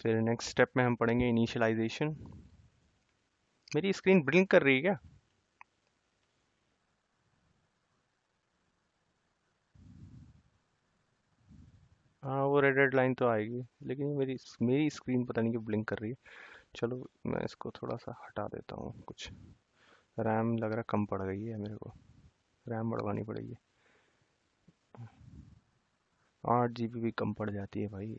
फिर next step में हम पढ़ेंगे इनिशियलाइजेशन। मेरी स्क्रीन ब्लिंक कर रही है क्या? हाँ, वो रेड रेड लाइन तो आएगी, लेकिन मेरी मेरी स्क्रीन पता नहीं क्यों ब्लिंक कर रही है। चलो, मैं इसको थोड़ा सा हटा देता हूँ। कुछ रैम लग रहा कम पड़ गई है मेरे को, रैम बढ़वानी पड़ेगी। 8 GB भी कम पड़ जाती है भाई।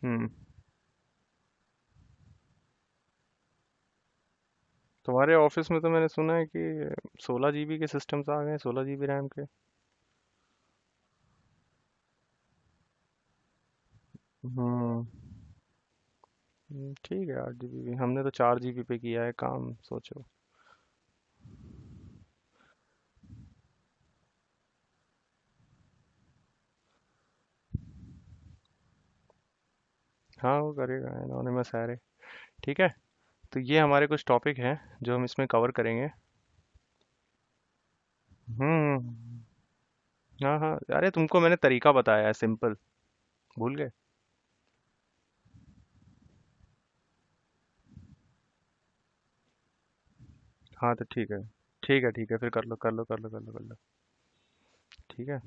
हम्म। तुम्हारे ऑफिस में तो मैंने सुना है कि 16 GB के सिस्टम्स आ गए, 16 GB रैम के। हम्म। ठीक है, 8 GB भी, हमने तो 4 GB पे किया है काम, सोचो। हाँ, वो करेगा, एनोनिमस है। ठीक है। तो ये हमारे कुछ टॉपिक हैं जो हम इसमें कवर करेंगे। हम्म। हाँ हाँ, अरे तुमको मैंने तरीका बताया है, सिंपल। भूल गए? हाँ तो ठीक है, ठीक है, ठीक है, फिर कर लो, कर लो, कर लो, कर लो, कर लो। ठीक है।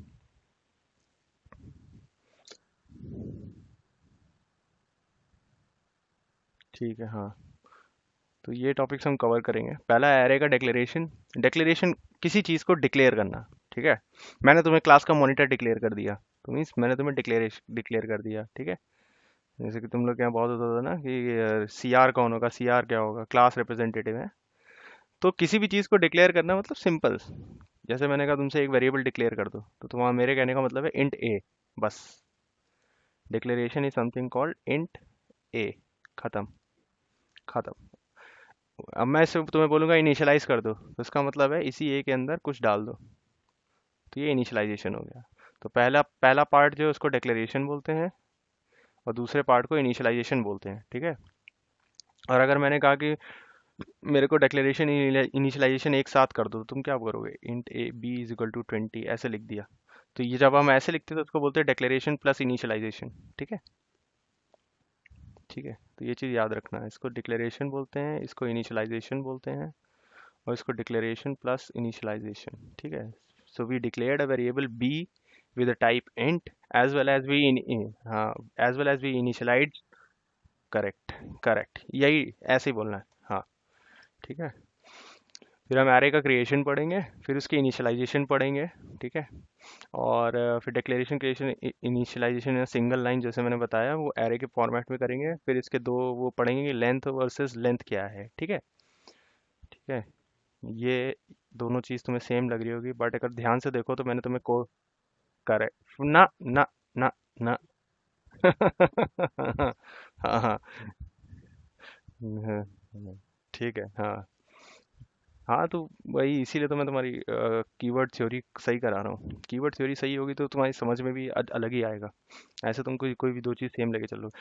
ठीक है, हाँ। तो ये टॉपिक्स हम कवर करेंगे। पहला एरे का डिक्लेरेशन। डिक्लेरेशन, किसी चीज़ को डिक्लेयर करना। ठीक है। मैंने तुम्हें क्लास का मॉनिटर डिक्लेयर कर दिया, तो मीन्स मैंने तुम्हें डिक्लेरेशन डिक्लेयर कर दिया। ठीक है। जैसे कि तुम लोग के यहाँ बहुत होता था ना कि सी आर कौन होगा, सी आर क्या होगा, क्लास रिप्रेजेंटेटिव है। तो किसी भी चीज़ को डिक्लेयर करना मतलब सिंपल। जैसे मैंने कहा तुमसे एक वेरिएबल डिक्लेयर कर दो, तो तुम्हारा मेरे कहने का मतलब है इंट ए, बस। Declaration is something called int A. खत्म। खत्म। अब मैं सिर्फ तुम्हें बोलूंगा इनिशियलाइज कर दो, तो इसका मतलब है इसी ए के अंदर कुछ डाल दो। तो ये इनिशियलाइजेशन हो गया। तो पहला पहला पार्ट जो है उसको डिक्लेरेशन बोलते हैं, और दूसरे पार्ट को इनिशियलाइजेशन बोलते हैं। ठीक है। और अगर मैंने कहा कि मेरे को डिक्लेरेशन इनिशियलाइजेशन एक साथ कर दो, तो तुम क्या करोगे? Int a b is equal to 20 ऐसे लिख दिया। तो ये जब हम ऐसे लिखते हैं तो उसको बोलते हैं डिक्लेरेशन प्लस इनिशियलाइजेशन। ठीक है। ठीक है, तो ये चीज़ याद रखना है, इसको डिक्लेरेशन बोलते हैं, इसको इनिशियलाइजेशन बोलते हैं, और इसको डिक्लेरेशन प्लस इनिशियलाइजेशन। ठीक है। So we declared a variable b with a type int as well as we हाँ, as well as we initialized। Correct. Correct, यही ऐसे ही बोलना है। हाँ। ठीक है। फिर हम एरे का क्रिएशन पढ़ेंगे, फिर उसकी इनिशियलाइजेशन पढ़ेंगे। ठीक है। और फिर declaration creation initialization single line जैसे मैंने बताया वो एरे के फॉर्मेट में करेंगे। फिर इसके दो वो पढ़ेंगे कि लेंथ वर्सेस लेंथ क्या है। ठीक है। ठीक है। ये दोनों चीज़ तुम्हें सेम लग रही होगी, बट अगर ध्यान से देखो तो मैंने तुम्हें को करे ना ना ना ना। हाँ हाँ। हाँ, हाँ, ठीक है, हाँ। हाँ तो वही, इसीलिए तो मैं तुम्हारी कीवर्ड थ्योरी सही करा रहा हूँ। कीवर्ड थ्योरी सही होगी तो तुम्हारी समझ में भी अलग ही आएगा। ऐसे तुम कोई कोई भी दो चीज़ सेम लेके चलो।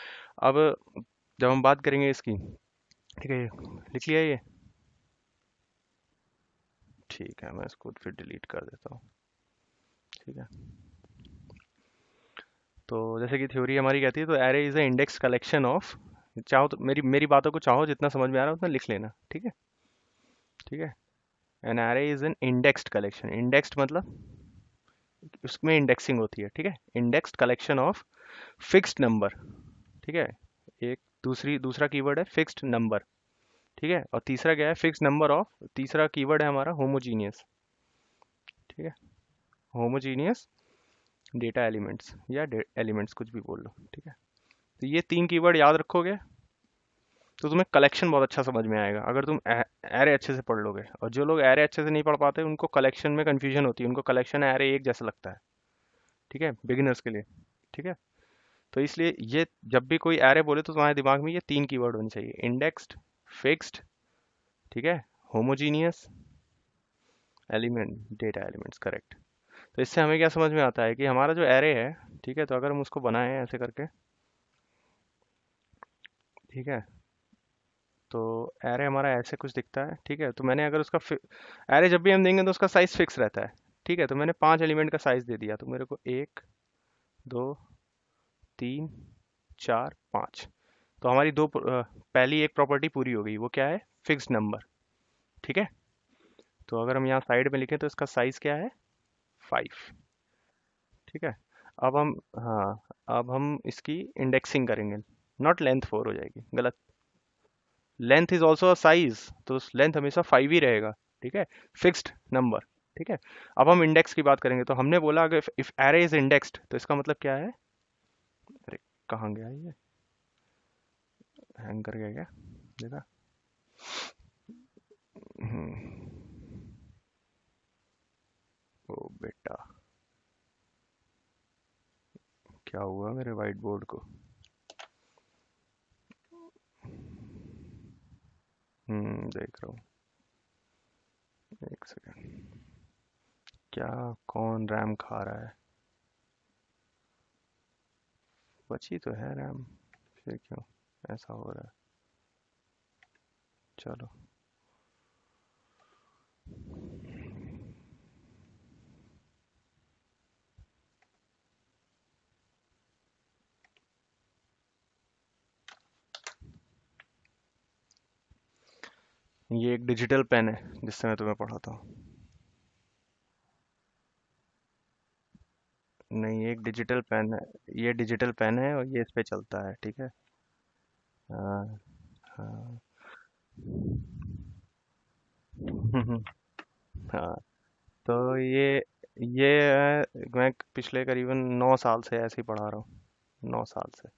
अब जब हम बात करेंगे इसकी, ठीक है, लिख लिया ये? ठीक है, मैं इसको फिर डिलीट कर देता हूँ। ठीक है। तो जैसे कि थ्योरी हमारी कहती है, तो array is a index collection of, चाहो तो मेरी मेरी बातों को चाहो जितना समझ में आ रहा है उतना लिख लेना। ठीक है। ठीक है। An array is an indexed collection. Indexed मतलब उसमें इंडेक्सिंग होती है। ठीक है। Indexed collection of fixed number. ठीक है। एक दूसरा कीवर्ड है फिक्स्ड नंबर। ठीक है। और तीसरा क्या है? फिक्स्ड नंबर ऑफ, तीसरा कीवर्ड है हमारा होमोजीनियस। ठीक है। होमोजीनियस डेटा एलिमेंट्स या एलिमेंट्स, कुछ भी बोल लो। ठीक है। तो ये तीन कीवर्ड याद रखोगे तो तुम्हें कलेक्शन बहुत अच्छा समझ में आएगा, अगर तुम एरे अच्छे से पढ़ लोगे। और जो लोग एरे अच्छे से नहीं पढ़ पाते उनको कलेक्शन में कंफ्यूजन होती है, उनको कलेक्शन एरे एक जैसा लगता है। ठीक है, बिगिनर्स के लिए। ठीक है। तो इसलिए ये जब भी कोई एरे बोले तो तुम्हारे दिमाग में ये तीन कीवर्ड होने चाहिए: इंडेक्स्ड, फिक्स्ड, ठीक है, homogeneous element, data elements. Correct. तो इससे हमें क्या समझ में आता है कि हमारा जो एरे है, ठीक है, तो अगर हम उसको बनाएं ऐसे करके, ठीक है, तो एरे हमारा ऐसे कुछ दिखता है। ठीक है। तो मैंने अगर उसका एरे जब भी हम देंगे तो उसका साइज फिक्स रहता है। ठीक है, तो मैंने 5 एलिमेंट का साइज दे दिया, तो मेरे को 1, 2, 3, 4, 5। तो हमारी पहली एक प्रॉपर्टी पूरी हो गई, वो क्या है? Fixed number. ठीक है, तो अगर हम यहाँ साइड में लिखें तो इसका साइज क्या है? 5। ठीक है, अब हम, हाँ, अब हम इसकी इंडेक्सिंग करेंगे। नॉट लेंथ 4 हो जाएगी, गलत। Length is also a size, तो लेंथ हमेशा 5 ही रहेगा। ठीक है, फिक्स्ड नंबर। ठीक है, अब हम इंडेक्स की बात करेंगे, तो हमने बोला अगर इफ एरे इज इंडेक्स्ड तो इसका मतलब क्या है? अरे, कहाँ गया ये? हैंग कर गया क्या? देखा? हम्म, ओ बेटा, क्या हुआ मेरे वाइट बोर्ड को? देख रहा हूँ। एक सेकेंड। क्या? कौन रैम खा रहा है? बची तो है रैम, फिर क्यों ऐसा हो रहा है? चलो, ये एक डिजिटल पेन है जिससे मैं तुम्हें पढ़ाता हूँ। नहीं, ये एक डिजिटल पेन है। ये डिजिटल पेन है और ये इस पे चलता है। ठीक है। हाँ। हाँ। हाँ, तो ये मैं पिछले करीबन 9 साल से ऐसे ही पढ़ा रहा हूँ। 9 साल से।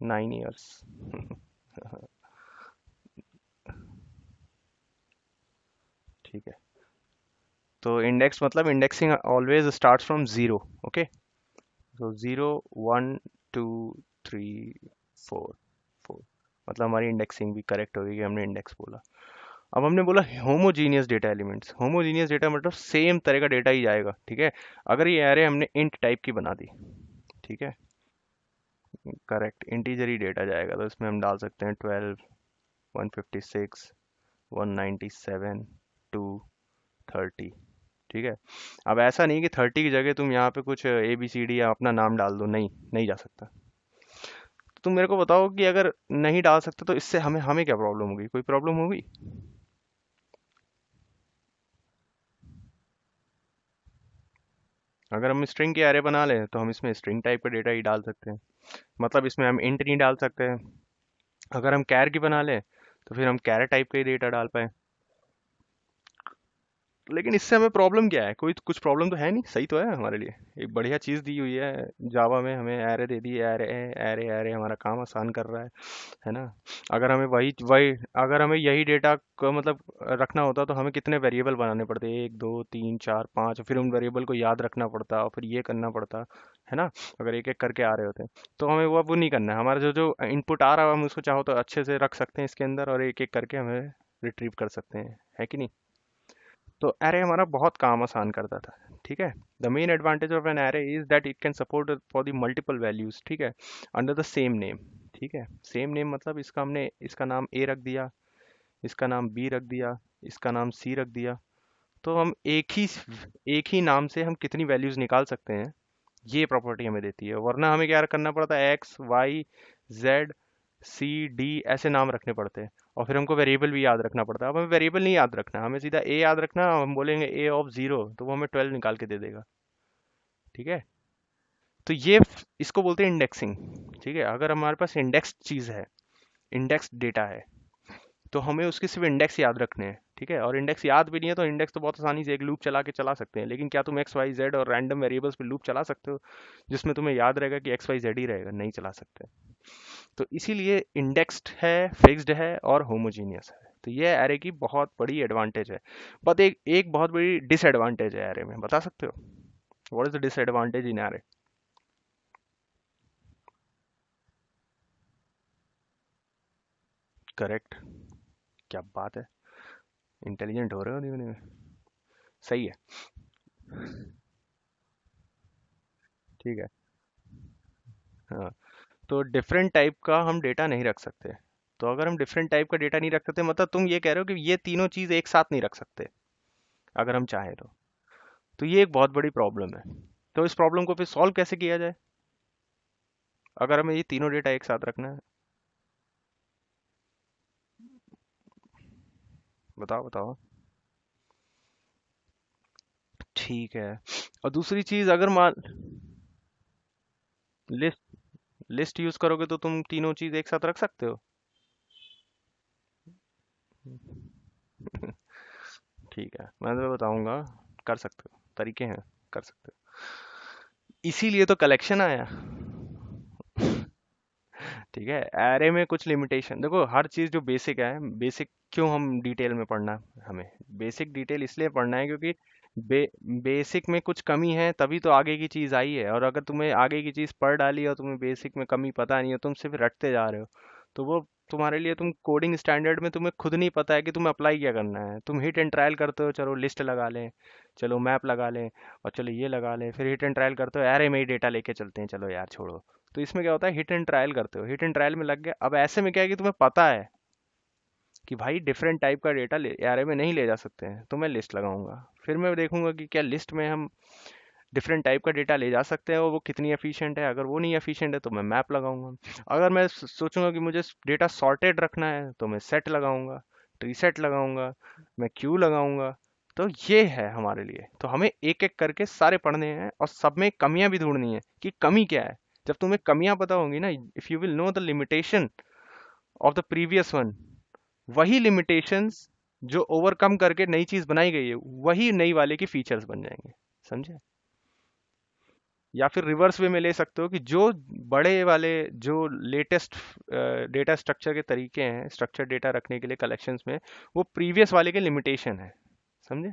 9 इयर्स। ठीक है, तो इंडेक्स मतलब indexing always starts from zero. Okay, तो 0, 1, 2, 3, 4। 4 मतलब हमारी इंडेक्सिंग भी करेक्ट होगी कि हमने इंडेक्स बोला। अब हमने बोला homogeneous data elements. Homogeneous data मतलब सेम तरह का डेटा ही जाएगा। ठीक है, अगर ये एरे हमने इंट टाइप की बना दी, ठीक है, करेक्ट इंटीजर ही डेटा जाएगा, तो इसमें हम डाल सकते हैं 12, 156, 197, 230। ठीक है, अब ऐसा नहीं कि 30 की जगह तुम यहाँ पे कुछ ABCD या अपना नाम डाल दो, नहीं, नहीं जा सकता। तो तुम मेरे को बताओ कि अगर नहीं डाल सकते तो इससे हमें हमें क्या प्रॉब्लम होगी? कोई प्रॉब्लम होगी? अगर हम स्ट्रिंग के एरे बना लें तो हम इसमें स्ट्रिंग टाइप का डेटा ही डाल सकते हैं, मतलब इसमें हम इंट नहीं डाल सकते हैं। अगर हम कैर की बना लें तो फिर हम कैर टाइप का ही डेटा डाल पाए। लेकिन इससे हमें प्रॉब्लम क्या है? कोई कुछ प्रॉब्लम तो है नहीं, सही तो है हमारे लिए। एक बढ़िया चीज़ दी हुई है जावा में, हमें एरे दे दी है, एरे एरे एरे हमारा काम आसान कर रहा है ना? अगर हमें वही वही अगर हमें यही डेटा को मतलब रखना होता तो हमें कितने वेरिएबल बनाने पड़ते? 1, 2, 3, 4, 5, फिर उन वेरिएबल को याद रखना पड़ता और फिर ये करना पड़ता, है ना? अगर एक एक करके आ रहे होते, तो हमें वो नहीं करना है। हमारा जो जो इनपुट आ रहा है हम उसको चाहो तो अच्छे से रख सकते हैं इसके अंदर, और एक एक करके हमें रिट्रीव कर सकते हैं, है कि नहीं? तो एरे हमारा बहुत काम आसान करता था। ठीक है, the main advantage of an array is that it can support for the multiple values. ठीक है, अंडर द सेम नेम। ठीक है, सेम नेम मतलब इसका हमने इसका नाम ए रख दिया, इसका नाम बी रख दिया, इसका नाम सी रख दिया, तो हम एक ही नाम से हम कितनी वैल्यूज निकाल सकते हैं, ये प्रॉपर्टी हमें देती है। वरना हमें क्या करना पड़ता है? X, Y, Z, C, D ऐसे नाम रखने पड़ते हैं, और फिर हमको वेरिएबल भी याद रखना पड़ता है। अब हमें वेरिएबल नहीं याद रखना, हमें सीधा ए याद रखना। हम बोलेंगे A of 0, तो वो हमें 12 निकाल के दे देगा। ठीक है, तो इसको बोलते हैं इंडेक्सिंग। ठीक है, अगर हमारे पास इंडेक्स चीज़ है, इंडेक्स डेटा है, तो हमें उसके सिर्फ इंडेक्स याद रखने हैं। ठीक है, और इंडेक्स याद भी नहीं है तो इंडेक्स तो बहुत आसानी से एक लूप चला के चला सकते हैं, लेकिन क्या तुम XYZ और रैंडम वेरिएबल्स पे लूप चला सकते हो जिसमें तुम्हें याद रहेगा कि XYZ ही रहेगा? नहीं चला सकते। तो इसीलिए इंडेक्स्ड है, फिक्स्ड है और होमोजीनियस है। तो ये एरे की बहुत बड़ी एडवांटेज है। बट एक एक बहुत बड़ी डिसएडवांटेज है एरे में, बता सकते हो? What is the disadvantage in array? Correct, क्या बात है, इंटेलिजेंट हो रहे हो धीमे धीमे। सही है। ठीक है, हाँ, तो डिफरेंट टाइप का हम डेटा नहीं रख सकते। तो अगर हम डिफरेंट टाइप का डेटा नहीं रख सकते, मतलब तुम ये कह रहे हो कि ये तीनों चीज़ एक साथ नहीं रख सकते अगर हम चाहें तो? तो ये एक बहुत बड़ी प्रॉब्लम है। तो इस प्रॉब्लम को फिर सॉल्व कैसे किया जाए अगर हमें ये तीनों डेटा एक साथ रखना है? बताओ बताओ। ठीक है। और दूसरी चीज, अगर मान लिस्ट लिस्ट यूज करोगे तो तुम तीनों चीज एक साथ रख सकते हो। ठीक है, मैं तुम्हें बताऊंगा। कर सकते हो, तरीके हैं, कर सकते हो। इसीलिए तो कलेक्शन आया। ठीक है, एरे में कुछ लिमिटेशन देखो, हर चीज़ जो बेसिक है, बेसिक क्यों हम डिटेल में पढ़ना, हमें बेसिक डिटेल इसलिए पढ़ना है क्योंकि बेसिक में कुछ कमी है तभी तो आगे की चीज़ आई है। और अगर तुम्हें आगे की चीज़ पढ़ डाली और तुम्हें बेसिक में कमी पता नहीं है, तुम सिर्फ रटते जा रहे हो, तो वो तुम्हारे लिए, तुम कोडिंग स्टैंडर्ड में तुम्हें खुद नहीं पता है कि तुम्हें अप्लाई क्या करना है। तुम हिट एंड ट्रायल करते हो, चलो लिस्ट लगा लें, चलो मैप लगा लें, और चलो ये लगा लें, फिर हिट एंड ट्रायल करते हो, एरे में ही डेटा लेके चलते हैं, चलो यार छोड़ो। तो इसमें क्या होता है, हिट एंड ट्रायल करते हो, हिट एंड ट्रायल में लग गया। अब ऐसे में क्या है कि तुम्हें पता है कि भाई डिफरेंट टाइप का डेटा ले एरे में नहीं ले जा सकते हैं, तो मैं लिस्ट लगाऊंगा। फिर मैं देखूंगा कि क्या लिस्ट में हम डिफरेंट टाइप का डेटा ले जा सकते हैं और वो कितनी एफिशिएंट है। अगर वो नहीं एफिशिएंट है तो मैं मैप लगाऊंगा। अगर मैं सोचूंगा कि मुझे डेटा सॉर्टेड रखना है तो मैं सेट लगाऊंगा, ट्री सेट लगाऊंगा, मैं क्यू लगाऊंगा। तो ये है हमारे लिए। तो हमें एक एक करके सारे पढ़ने हैं और सब में कमियां भी ढूंढनी है कि कमी क्या है। जब तुम्हें कमियां पता होंगी ना, if you will know the limitation of the previous one, वही लिमिटेशंस जो ओवरकम करके नई चीज बनाई गई है, वही नई वाले की फीचर्स बन जाएंगे। समझे? या फिर रिवर्स वे में ले सकते हो कि जो बड़े वाले, जो लेटेस्ट डेटा स्ट्रक्चर के तरीके हैं स्ट्रक्चर डेटा रखने के लिए कलेक्शंस में, वो प्रीवियस वाले के लिमिटेशन है। समझे?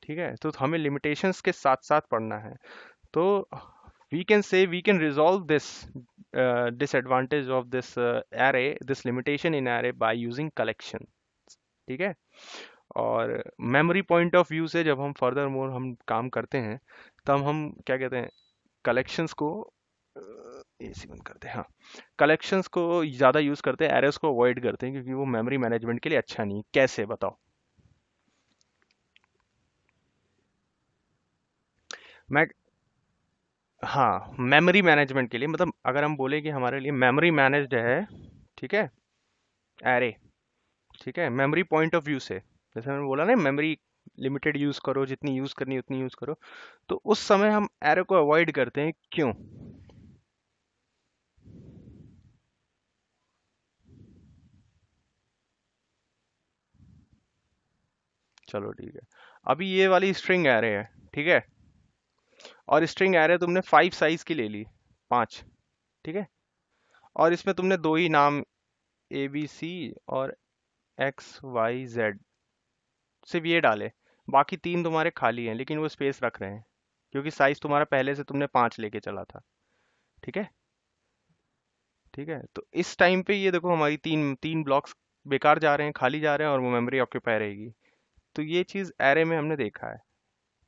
ठीक है, तो हमें लिमिटेशंस के साथ साथ पढ़ना है। तो we can say we can resolve this disadvantage of this array, this limitation in array by using collection। ठीक है। और मेमोरी पॉइंट ऑफ व्यू से जब हम फर्दर मोर हम काम करते हैं, तब हम क्या कहते हैं, कलेक्शंस को एसी बंद करते हैं, हाँ, कलेक्शंस को ज़्यादा यूज़ करते हैं, एरेस को अवॉइड करते हैं, क्योंकि वो मेमोरी मैनेजमेंट के लिए अच्छा नहीं है। कैसे बताओ? मैं हाँ, मेमोरी मैनेजमेंट के लिए, मतलब अगर हम बोले कि हमारे लिए मेमोरी मैनेज्ड है, ठीक है, एरे, ठीक है, मेमोरी पॉइंट ऑफ व्यू से, जैसे मैंने बोला ना, मेमोरी लिमिटेड यूज़ करो, जितनी यूज़ करनी है उतनी यूज़ करो, तो उस समय हम एरे को अवॉइड करते हैं। क्यों? चलो ठीक है। अभी ये वाली स्ट्रिंग एरे है, ठीक है, और स्ट्रिंग एरे तुमने 5 साइज की ले ली, 5, ठीक है, और इसमें तुमने दो ही नाम, ए बी सी और एक्स वाई जेड, सिर्फ ये डाले। बाकी तीन तुम्हारे खाली हैं, लेकिन वो स्पेस रख रहे हैं क्योंकि साइज तुम्हारा पहले से तुमने 5 लेके चला था। ठीक है। ठीक है, तो इस टाइम पे ये देखो, हमारी तीन तीन ब्लॉक्स बेकार जा रहे हैं, खाली जा रहे हैं, और वो मेमोरी ऑक्यूपाई रहेगी। तो ये चीज़ एरे में हमने देखा है।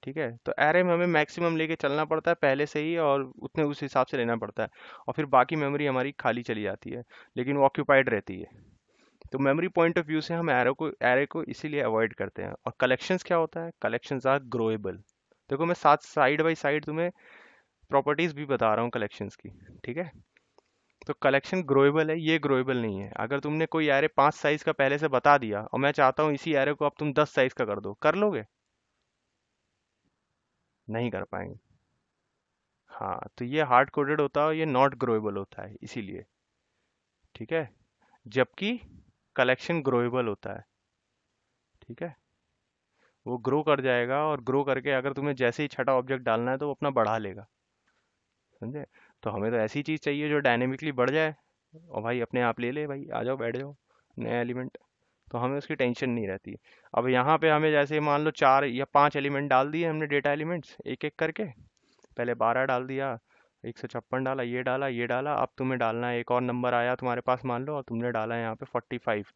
ठीक है, तो एरे में हमें मैक्सिमम लेके चलना पड़ता है पहले से ही, और उतने उस हिसाब से लेना पड़ता है, और फिर बाकी मेमोरी हमारी खाली चली जाती है, लेकिन वो ऑक्यूपाइड रहती है। तो मेमोरी पॉइंट ऑफ व्यू से हम एरे को इसीलिए अवॉइड करते हैं। और कलेक्शंस क्या होता है, कलेक्शंस आर ग्रोएबल। देखो, मैं साथ साइड बाय साइड तुम्हें प्रॉपर्टीज भी बता रहा हूँ कलेक्शंस की। ठीक है, तो कलेक्शन ग्रोएबल है, ये ग्रोएबल नहीं है। अगर तुमने कोई एरे 5 साइज का पहले से बता दिया और मैं चाहता हूँ इसी एरे को अब तुम 10 साइज का कर दो, कर लोगे? नहीं कर पाएंगे। हाँ, तो ये हार्ड कोडेड होता है और ये नॉट ग्रोएबल होता है, इसीलिए। ठीक है, जबकि कलेक्शन ग्रोएबल होता है। ठीक है, वो ग्रो कर जाएगा, और ग्रो करके अगर तुम्हें जैसे ही छठा ऑब्जेक्ट डालना है तो वो अपना बढ़ा लेगा। समझे? तो हमें तो ऐसी चीज़ चाहिए जो डायनेमिकली बढ़ जाए, और भाई अपने आप ले ले, भाई आ जाओ बैठ जाओ नया एलिमेंट। तो हमें उसकी टेंशन नहीं रहती। अब यहाँ पे हमें जैसे मान लो 4 या 5 एलिमेंट डाल दिए हमने, डेटा एलिमेंट्स एक एक करके। पहले 12 डाल दिया, 156 डाला, ये डाला, ये डाला। अब तुम्हें डालना है, एक और नंबर आया तुम्हारे पास मान लो, और तुमने डाला है यहाँ पे 45।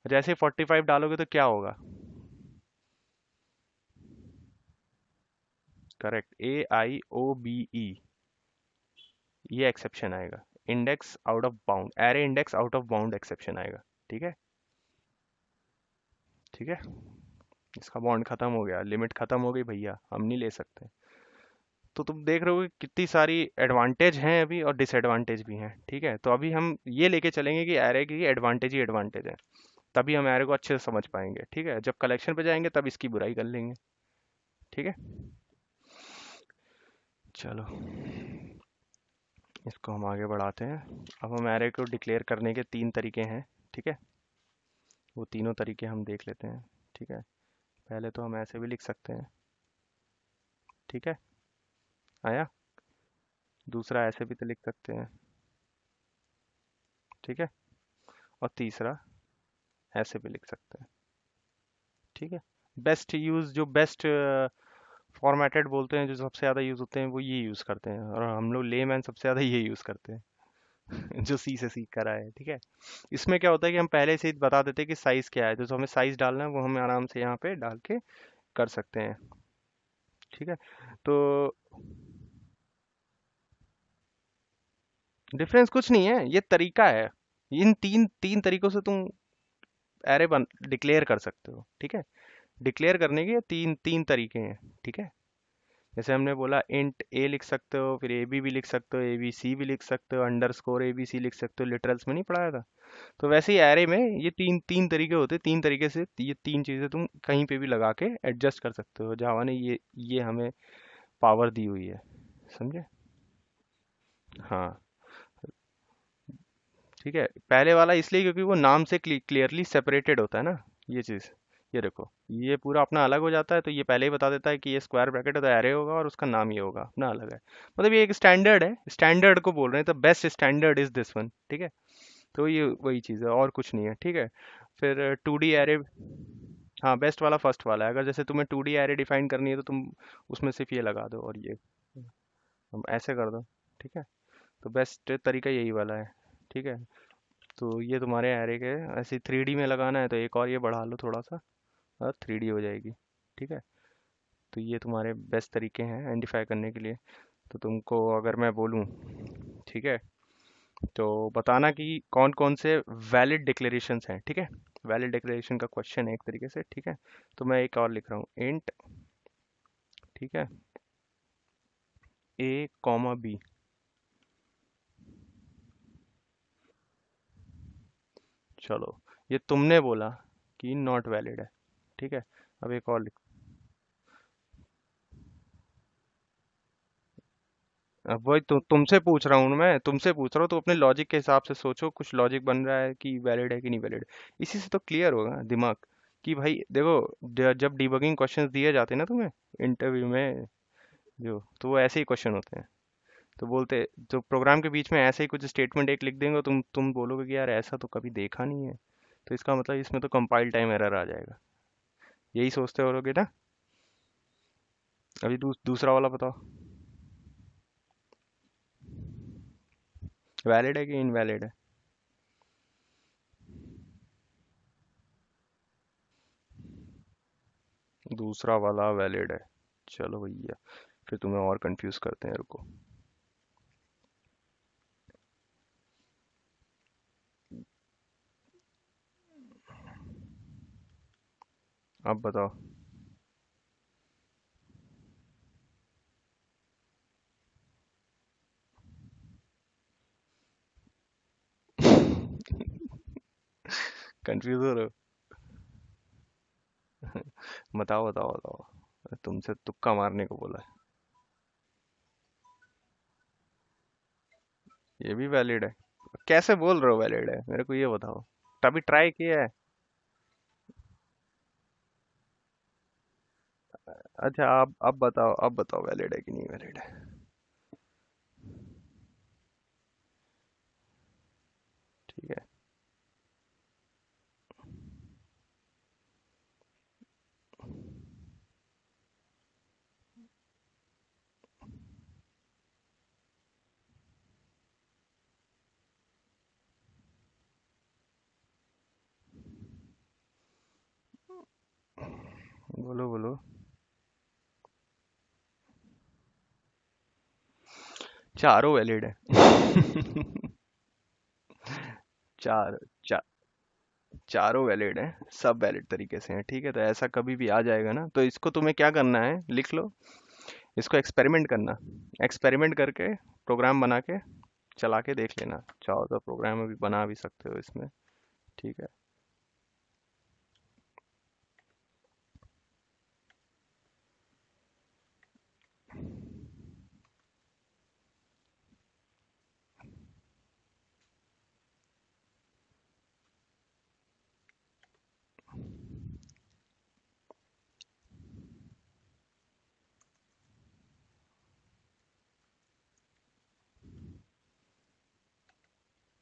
जैसे 45 डालोगे तो क्या होगा? करेक्ट, AIOBE, ये एक्सेप्शन आएगा। Index out of bound, array index out of bound exception आएगा। ठीक है। ठीक है, इसका बॉन्ड खत्म हो गया, लिमिट खत्म हो गई भैया, हम नहीं ले सकते। तो तुम देख रहे हो कि कितनी सारी एडवांटेज हैं अभी और डिसएडवांटेज भी हैं, ठीक है। तो अभी हम ये लेके चलेंगे कि एरे की एडवांटेज ही एडवांटेज है, तभी हम एरे को अच्छे से समझ पाएंगे, ठीक है। जब कलेक्शन पे जाएंगे तब इसकी बुराई कर लेंगे, ठीक है। चलो इसको हम आगे बढ़ाते हैं। अब हम एरे को डिक्लेयर करने के तीन तरीके हैं, ठीक है। वो तीनों तरीके हम देख लेते हैं, ठीक है। पहले तो हम ऐसे भी लिख सकते हैं, ठीक है, आया। दूसरा ऐसे भी तो लिख सकते हैं, ठीक है। और तीसरा ऐसे भी लिख सकते हैं, ठीक है। बेस्ट यूज़, जो बेस्ट फॉर्मेटेड बोलते हैं, जो सबसे ज़्यादा यूज़ होते हैं वो ये यूज़ करते हैं, और हम लोग लेमैन सबसे ज़्यादा ये यूज़ करते हैं जो सी से सीख कर आए हैं, ठीक है। इसमें क्या होता है कि हम पहले से ही बता देते हैं कि साइज़ क्या है, तो जो हमें साइज़ डालना है वो हमें आराम से यहाँ पे डाल के कर सकते हैं, ठीक है। तो डिफरेंस कुछ नहीं है, ये तरीका है। इन तीन तीन तरीकों से तुम एरे बन डिक्लेयर कर सकते हो, ठीक है। डिक्लेयर करने के तीन तीन तरीके हैं, ठीक है। जैसे हमने बोला इंट ए लिख सकते हो, फिर ए बी भी लिख सकते हो, ए बी सी भी लिख सकते हो, अंडरस्कोर ए बी सी लिख सकते हो, लिटरल्स में नहीं पढ़ाया था। तो वैसे ही एरे में ये तीन तीन तरीके होते हैं, तीन तरीके से ये तीन चीज़ें तुम कहीं पे भी लगा के एडजस्ट कर सकते हो। जावा ने ये हमें पावर दी हुई है, समझे। हाँ, ठीक है। पहले वाला इसलिए क्योंकि वो नाम से क्लियरली सेपरेटेड होता है ना, ये चीज़। ये देखो, ये पूरा अपना अलग हो जाता है, तो ये पहले ही बता देता है कि ये स्क्वायर ब्रैकेट है तो एरे होगा और उसका नाम ये होगा, अपना अलग है। मतलब ये एक स्टैंडर्ड है, स्टैंडर्ड को बोल रहे हैं, तो best standard is this one, ठीक है। तो ये वही चीज़ है और कुछ नहीं है, ठीक है। फिर 2D एरे, हाँ बेस्ट वाला फर्स्ट वाला है। अगर जैसे तुम्हें 2D एरे डिफाइन करनी है तो तुम उसमें सिर्फ ये लगा दो और ये हम ऐसे कर दो, ठीक है। तो बेस्ट तरीका यही वाला है, ठीक है। तो ये तुम्हारे एरे के ऐसे 3D में लगाना है तो एक और ये बढ़ा लो थोड़ा सा, और 3D हो जाएगी, ठीक है। तो ये तुम्हारे बेस्ट तरीके हैं आइडेंटिफाई करने के लिए। तो तुमको अगर मैं बोलूँ, ठीक है, तो बताना कि कौन कौन से वैलिड डिक्लेरेशंस हैं, ठीक है। वैलिड डिक्लेरेशन का क्वेश्चन है एक तरीके से, ठीक है। तो मैं एक और लिख रहा हूँ, इंट, ठीक है, ए कॉमा बी। चलो, ये तुमने बोला कि नॉट वैलिड है, ठीक है। अब एक और लिख, अब वही तो तुमसे पूछ रहा हूँ, मैं तुमसे पूछ रहा हूँ, तो अपने लॉजिक के हिसाब से सोचो, कुछ लॉजिक बन रहा है कि वैलिड है कि नहीं वैलिड। इसी से तो क्लियर होगा दिमाग कि भाई देखो, जब डिबगिंग क्वेश्चंस दिए जाते हैं ना तुम्हें इंटरव्यू में, जो तो वो ऐसे ही क्वेश्चन होते हैं। तो बोलते, तो प्रोग्राम के बीच में ऐसे ही कुछ स्टेटमेंट एक लिख देंगे, तुम बोलोगे कि यार ऐसा तो कभी देखा नहीं है, तो इसका मतलब इसमें तो कंपाइल टाइम एरर आ जाएगा, यही सोचते हो लोगे ना। अभी दूसरा वाला बताओ, वैलिड है कि इनवैलिड है। दूसरा वाला वैलिड है। चलो भैया, फिर तुम्हें और कंफ्यूज करते हैं, रुको। अब बताओ। कंफ्यूज हो रहे हो बताओ बताओ बताओ, तुमसे तुक्का मारने को बोला है, ये भी वैलिड है। कैसे बोल रहे हो वैलिड है, मेरे को ये बताओ। तभी ट्राई किया है। अच्छा, अब बताओ वैलिड है कि नहीं वैलिड है। ठीक है, बोलो बोलो। चारों वैलिड है चार, चारों वैलिड हैं, सब वैलिड तरीके से हैं, ठीक है। तो ऐसा कभी भी आ जाएगा ना, तो इसको तुम्हें क्या करना है, लिख लो, इसको एक्सपेरिमेंट करना। एक्सपेरिमेंट करके प्रोग्राम बना के चला के देख लेना, चाहो तो प्रोग्राम अभी बना भी सकते हो इसमें, ठीक है।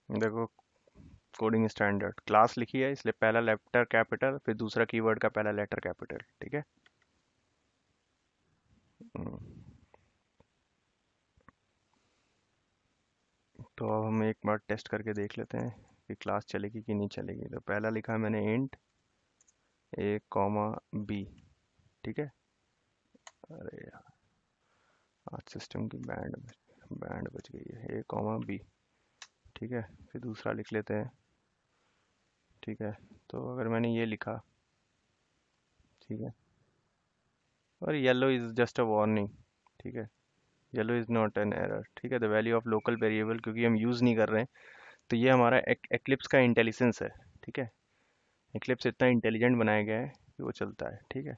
देखो, कोडिंग स्टैंडर्ड क्लास लिखी है, इसलिए पहला लेटर कैपिटल, फिर दूसरा कीवर्ड का पहला लेटर कैपिटल, ठीक है। हम्म, तो अब हम एक बार टेस्ट करके देख लेते हैं कि क्लास चलेगी कि नहीं चलेगी। तो पहला लिखा है मैंने इंट ए कॉमा बी, ठीक है। अरे यार, आज सिस्टम की बैंड बैंड बज गई है, ए कॉमा बी, ठीक है। फिर दूसरा लिख लेते हैं, ठीक है। तो अगर मैंने ये लिखा, ठीक है, और yellow is just a warning, ठीक है, yellow is not an error, ठीक है। The value of local variable, क्योंकि हम यूज़ नहीं कर रहे हैं, तो ये हमारा एक्लिप्स का इंटेलिजेंस है, ठीक है। एक्लिप्स इतना इंटेलिजेंट बनाया गया है कि वो चलता है, ठीक है।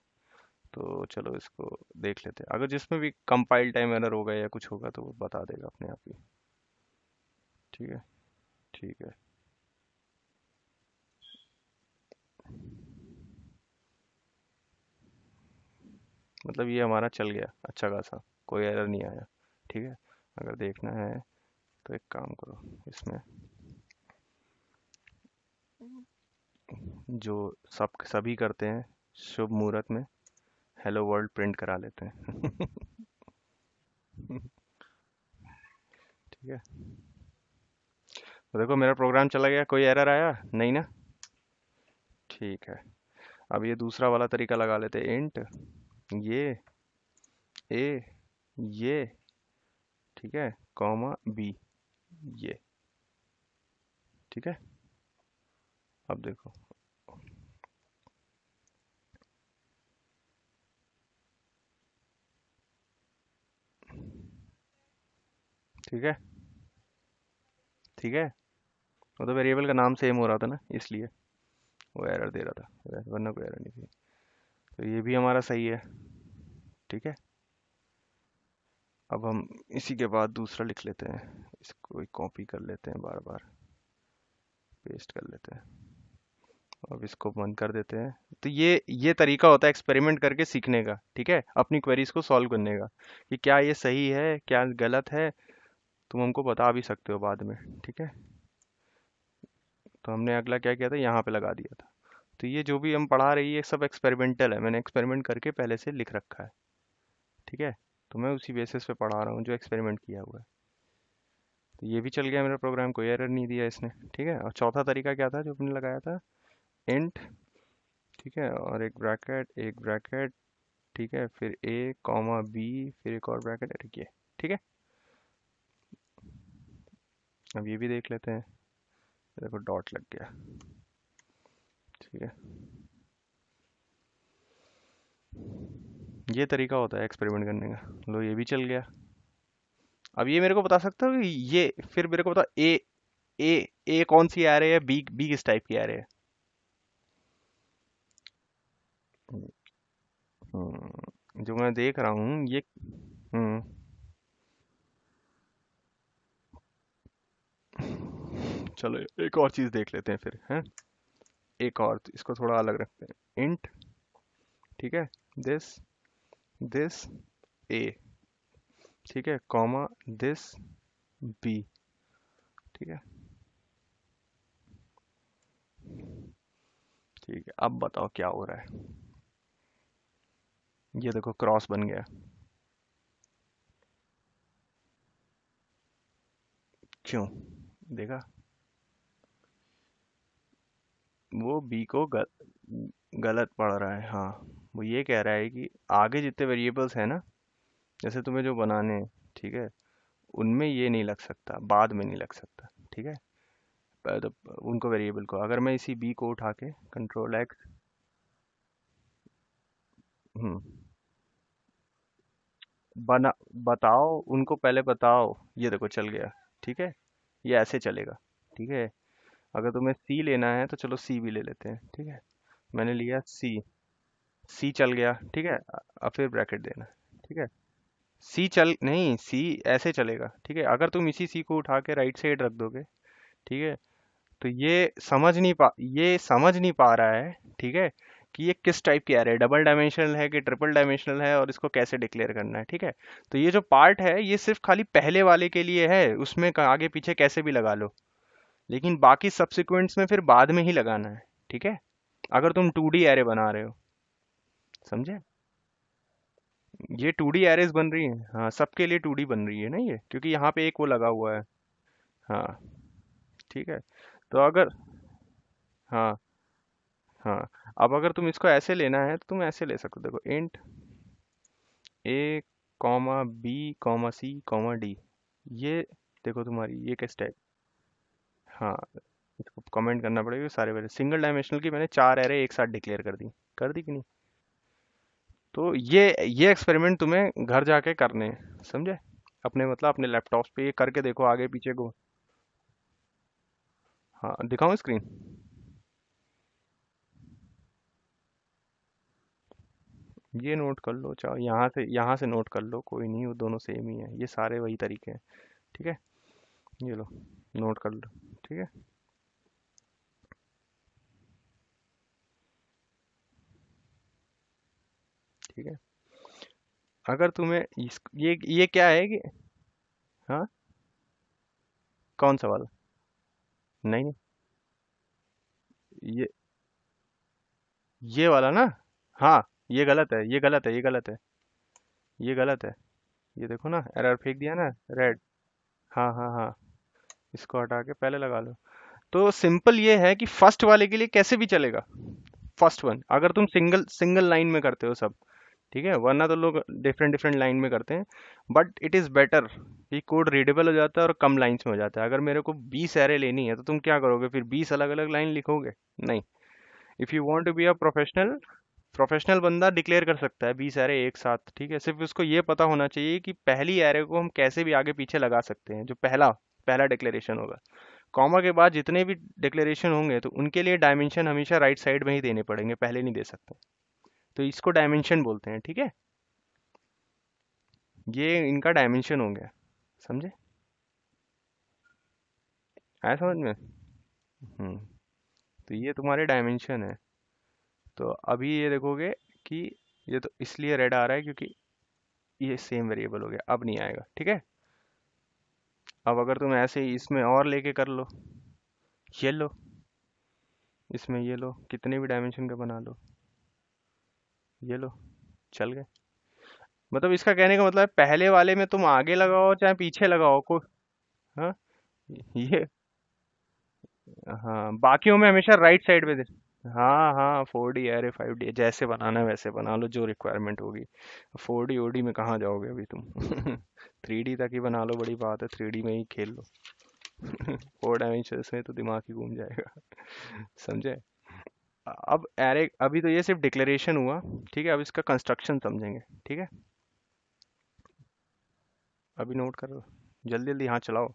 तो चलो इसको देख लेते हैं, अगर जिसमें भी कंपाइल टाइम एरर होगा या कुछ होगा तो वो बता देगा अपने आप ही, ठीक है। ठीक है, मतलब ये हमारा चल गया अच्छा खासा, कोई एरर नहीं आया, ठीक है। अगर देखना है तो एक काम करो, इसमें जो सब सभी करते हैं शुभ मुहूर्त में, हेलो वर्ल्ड प्रिंट करा लेते हैं। ठीक है, तो देखो मेरा प्रोग्राम चला गया, कोई एरर आया नहीं ना, ठीक है। अब ये दूसरा वाला तरीका लगा लेते हैं, इंट ये ए ये, ठीक है, कॉमा बी ये, ठीक है। अब देखो, ठीक है, ठीक है। वो तो वेरिएबल का नाम सेम हो रहा था ना, इसलिए वो एरर दे रहा था, वरना कोई एरर नहीं थी। तो ये भी हमारा सही है, ठीक है। अब हम इसी के बाद दूसरा लिख लेते हैं, इसको कॉपी कर लेते हैं, बार बार पेस्ट कर लेते हैं। अब इसको बंद कर देते हैं। तो ये तरीका होता है एक्सपेरिमेंट करके सीखने का, ठीक है, अपनी क्वेरीज को सॉल्व करने का, कि क्या ये सही है क्या गलत है, तुम हमको बता भी सकते हो बाद में, ठीक है। तो हमने अगला क्या किया था, यहाँ पे लगा दिया था। तो ये जो भी हम पढ़ा रही है सब एक्सपेरिमेंटल है, मैंने एक्सपेरिमेंट करके पहले से लिख रखा है, ठीक है। तो मैं उसी बेसिस पे पढ़ा रहा हूँ जो एक्सपेरिमेंट किया हुआ है। तो ये भी चल गया मेरा प्रोग्राम, कोई एरर नहीं दिया इसने, ठीक है। और चौथा तरीका क्या था जो हमने लगाया था, इंट, ठीक है, और एक ब्रैकेट, ठीक है, फिर ए कॉमा बी, फिर एक और ब्रैकेट, ठीक है, ठीक है। अब ये भी देख लेते हैं, देखो डॉट लग गया, ठीक है। ये तरीका होता है एक्सपेरिमेंट करने का, लो ये भी चल गया। अब ये मेरे को बता सकते हो कि ये, फिर मेरे को बता, ए ए कौन सी आ रही है, बी बी किस टाइप की आ रही है। जो मैं देख रहा हूँ ये, हम्म, चलो एक और चीज देख लेते हैं फिर, हैं। एक और, इसको थोड़ा अलग रखते हैं, इंट, ठीक है, दिस दिस ए, ठीक है, कॉमा दिस बी, ठीक है। ठीक है, अब बताओ क्या हो रहा है। ये देखो क्रॉस बन गया, क्यों, देखा, वो बी को गलत पढ़ रहा है, हाँ। वो ये कह रहा है कि आगे जितने वेरिएबल्स हैं ना, जैसे तुम्हें जो बनाने हैं, ठीक है, उनमें ये नहीं लग सकता, बाद में नहीं लग सकता, ठीक है। उनको वेरिएबल को, अगर मैं इसी बी को उठा के कंट्रोल एक्स। हम्म बना बताओ उनको, पहले बताओ। ये देखो चल गया, ठीक है। ये ऐसे चलेगा, ठीक है। अगर तुम्हें सी लेना है तो चलो सी भी ले लेते हैं, ठीक है। मैंने लिया सी। सी चल गया, ठीक है। अब फिर ब्रैकेट देना, ठीक है। सी चल नहीं, सी ऐसे चलेगा, ठीक है। अगर तुम इसी सी को उठा के राइट साइड रख दोगे, ठीक है, तो ये समझ नहीं पा रहा है, ठीक है, कि ये किस टाइप की एरे है, डबल डायमेंशनल है कि ट्रिपल डायमेंशनल है, और इसको कैसे डिक्लेयर करना है, ठीक है। तो ये जो पार्ट है ये सिर्फ खाली पहले वाले के लिए है, उसमें आगे पीछे कैसे भी लगा लो, लेकिन बाकी सब्सिक्वेंट्स में फिर बाद में ही लगाना है, ठीक है। अगर तुम 2D एरे बना रहे हो, समझे। ये 2D एरेज बन रही है, हाँ, सबके लिए 2D बन रही है ना ये, क्योंकि यहाँ पे एक वो लगा हुआ है। हाँ, ठीक है। तो अगर, हाँ, हाँ, अब अगर तुम इसको ऐसे लेना है तो तुम ऐसे ले सकते हो, देखो इंट ए comma B comma C comma D. ये देखो तुम्हारी ये किस टाइप। हाँ, इसको कमेंट करना पड़ेगा सारे वाले सिंगल डायमेंशनल की, मैंने 4 एरे एक साथ डिक्लेयर कर दी कि नहीं। तो ये एक्सपेरिमेंट तुम्हें घर जाके करने हैं, समझे। अपने मतलब अपने लैपटॉप पे ये करके देखो आगे पीछे को। हाँ, दिखाऊं स्क्रीन। ये नोट कर लो, चाहो यहाँ से नोट कर लो, कोई नहीं, वो दोनों सेम ही है, ये सारे वही तरीके हैं, ठीक है। ये लो, नोट कर लो, ठीक है। ठीक है, अगर तुम्हें ये क्या है कि, हाँ, कौन सा वाला। नहीं नहीं, ये ये वाला ना। हाँ, ये गलत है, ये गलत है, ये गलत है, ये गलत है। ये देखो ना, एरर फेंक दिया ना, रेड। हाँ हाँ हाँ, इसको हटा के पहले लगा लो। तो सिंपल ये है कि फर्स्ट वाले के लिए कैसे भी चलेगा, फर्स्ट वन, अगर तुम सिंगल सिंगल लाइन में करते हो सब, ठीक है, वरना तो लोग डिफरेंट डिफरेंट लाइन में करते हैं। बट इट इज़ बेटर कि कोड रीडेबल हो जाता है और कम लाइंस में हो जाता है। अगर मेरे को 20 एरे लेनी है तो तुम क्या करोगे, फिर 20 अलग अलग लाइन लिखोगे, नहीं। If you want to be a professional, professional बंदा डिक्लेयर कर सकता है 20 एरे एक साथ, ठीक है। सिर्फ उसको ये पता होना चाहिए कि पहली एरे को हम कैसे भी आगे पीछे लगा सकते हैं, जो पहला पहला डिक्लेरेशन होगा। कॉमा के बाद जितने भी डिक्लेरेशन होंगे तो उनके लिए डायमेंशन हमेशा राइट साइड में ही देने पड़ेंगे, पहले नहीं दे सकते। तो इसको डायमेंशन बोलते हैं, ठीक है। ये इनका डायमेंशन हो गया, समझे। आया समझ में। हम्म तो ये तुम्हारे डायमेंशन है। तो अभी ये देखोगे कि ये तो इसलिए रेड आ रहा है क्योंकि ये सेम वेरिएबल हो गया, अब नहीं आएगा, ठीक है। अब अगर तुम ऐसे ही इसमें और लेके कर लो, ये लो, इसमें ये लो, कितने भी डायमेंशन का बना लो, ये लो, चल गए। मतलब इसका कहने का मतलब है, पहले वाले में तुम आगे लगाओ चाहे पीछे लगाओ को। हाँ, ये, हाँ, बाकियों में हमेशा राइट साइड पे दे। हाँ हाँ, 4D अरे 5D जैसे बनाना है वैसे बना लो, जो रिक्वायरमेंट होगी। 4D ओडी में कहाँ जाओगे अभी तुम। 3D तक ही बना लो, बड़ी बात है, 3D में ही खेल लो। 4 डायमेंशन में तो दिमाग ही घूम जाएगा। समझे। अब एरे, अभी तो ये सिर्फ डिक्लेरेशन हुआ, ठीक है। अब इसका कंस्ट्रक्शन समझेंगे, ठीक है। अभी नोट करो, जल्दी जल्दी हाँ चलाओ।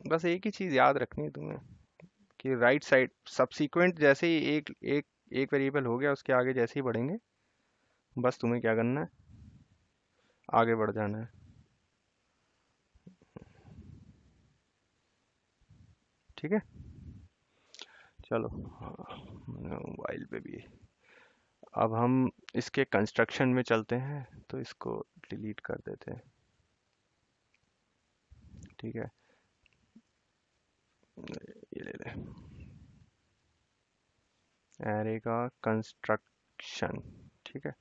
बस एक ही चीज़ याद रखनी है तुम्हें, कि राइट साइड सबसीक्वेंट जैसे ही एक एक एक वेरिएबल हो गया, उसके आगे जैसे ही बढ़ेंगे, बस तुम्हें क्या करना है, आगे बढ़ जाना है, ठीक है। चलो, हाँ, मोबाइल पे भी। अब हम इसके कंस्ट्रक्शन में चलते हैं, तो इसको डिलीट कर देते हैं, ठीक है। ये ले ले, एरे का कंस्ट्रक्शन, ठीक है।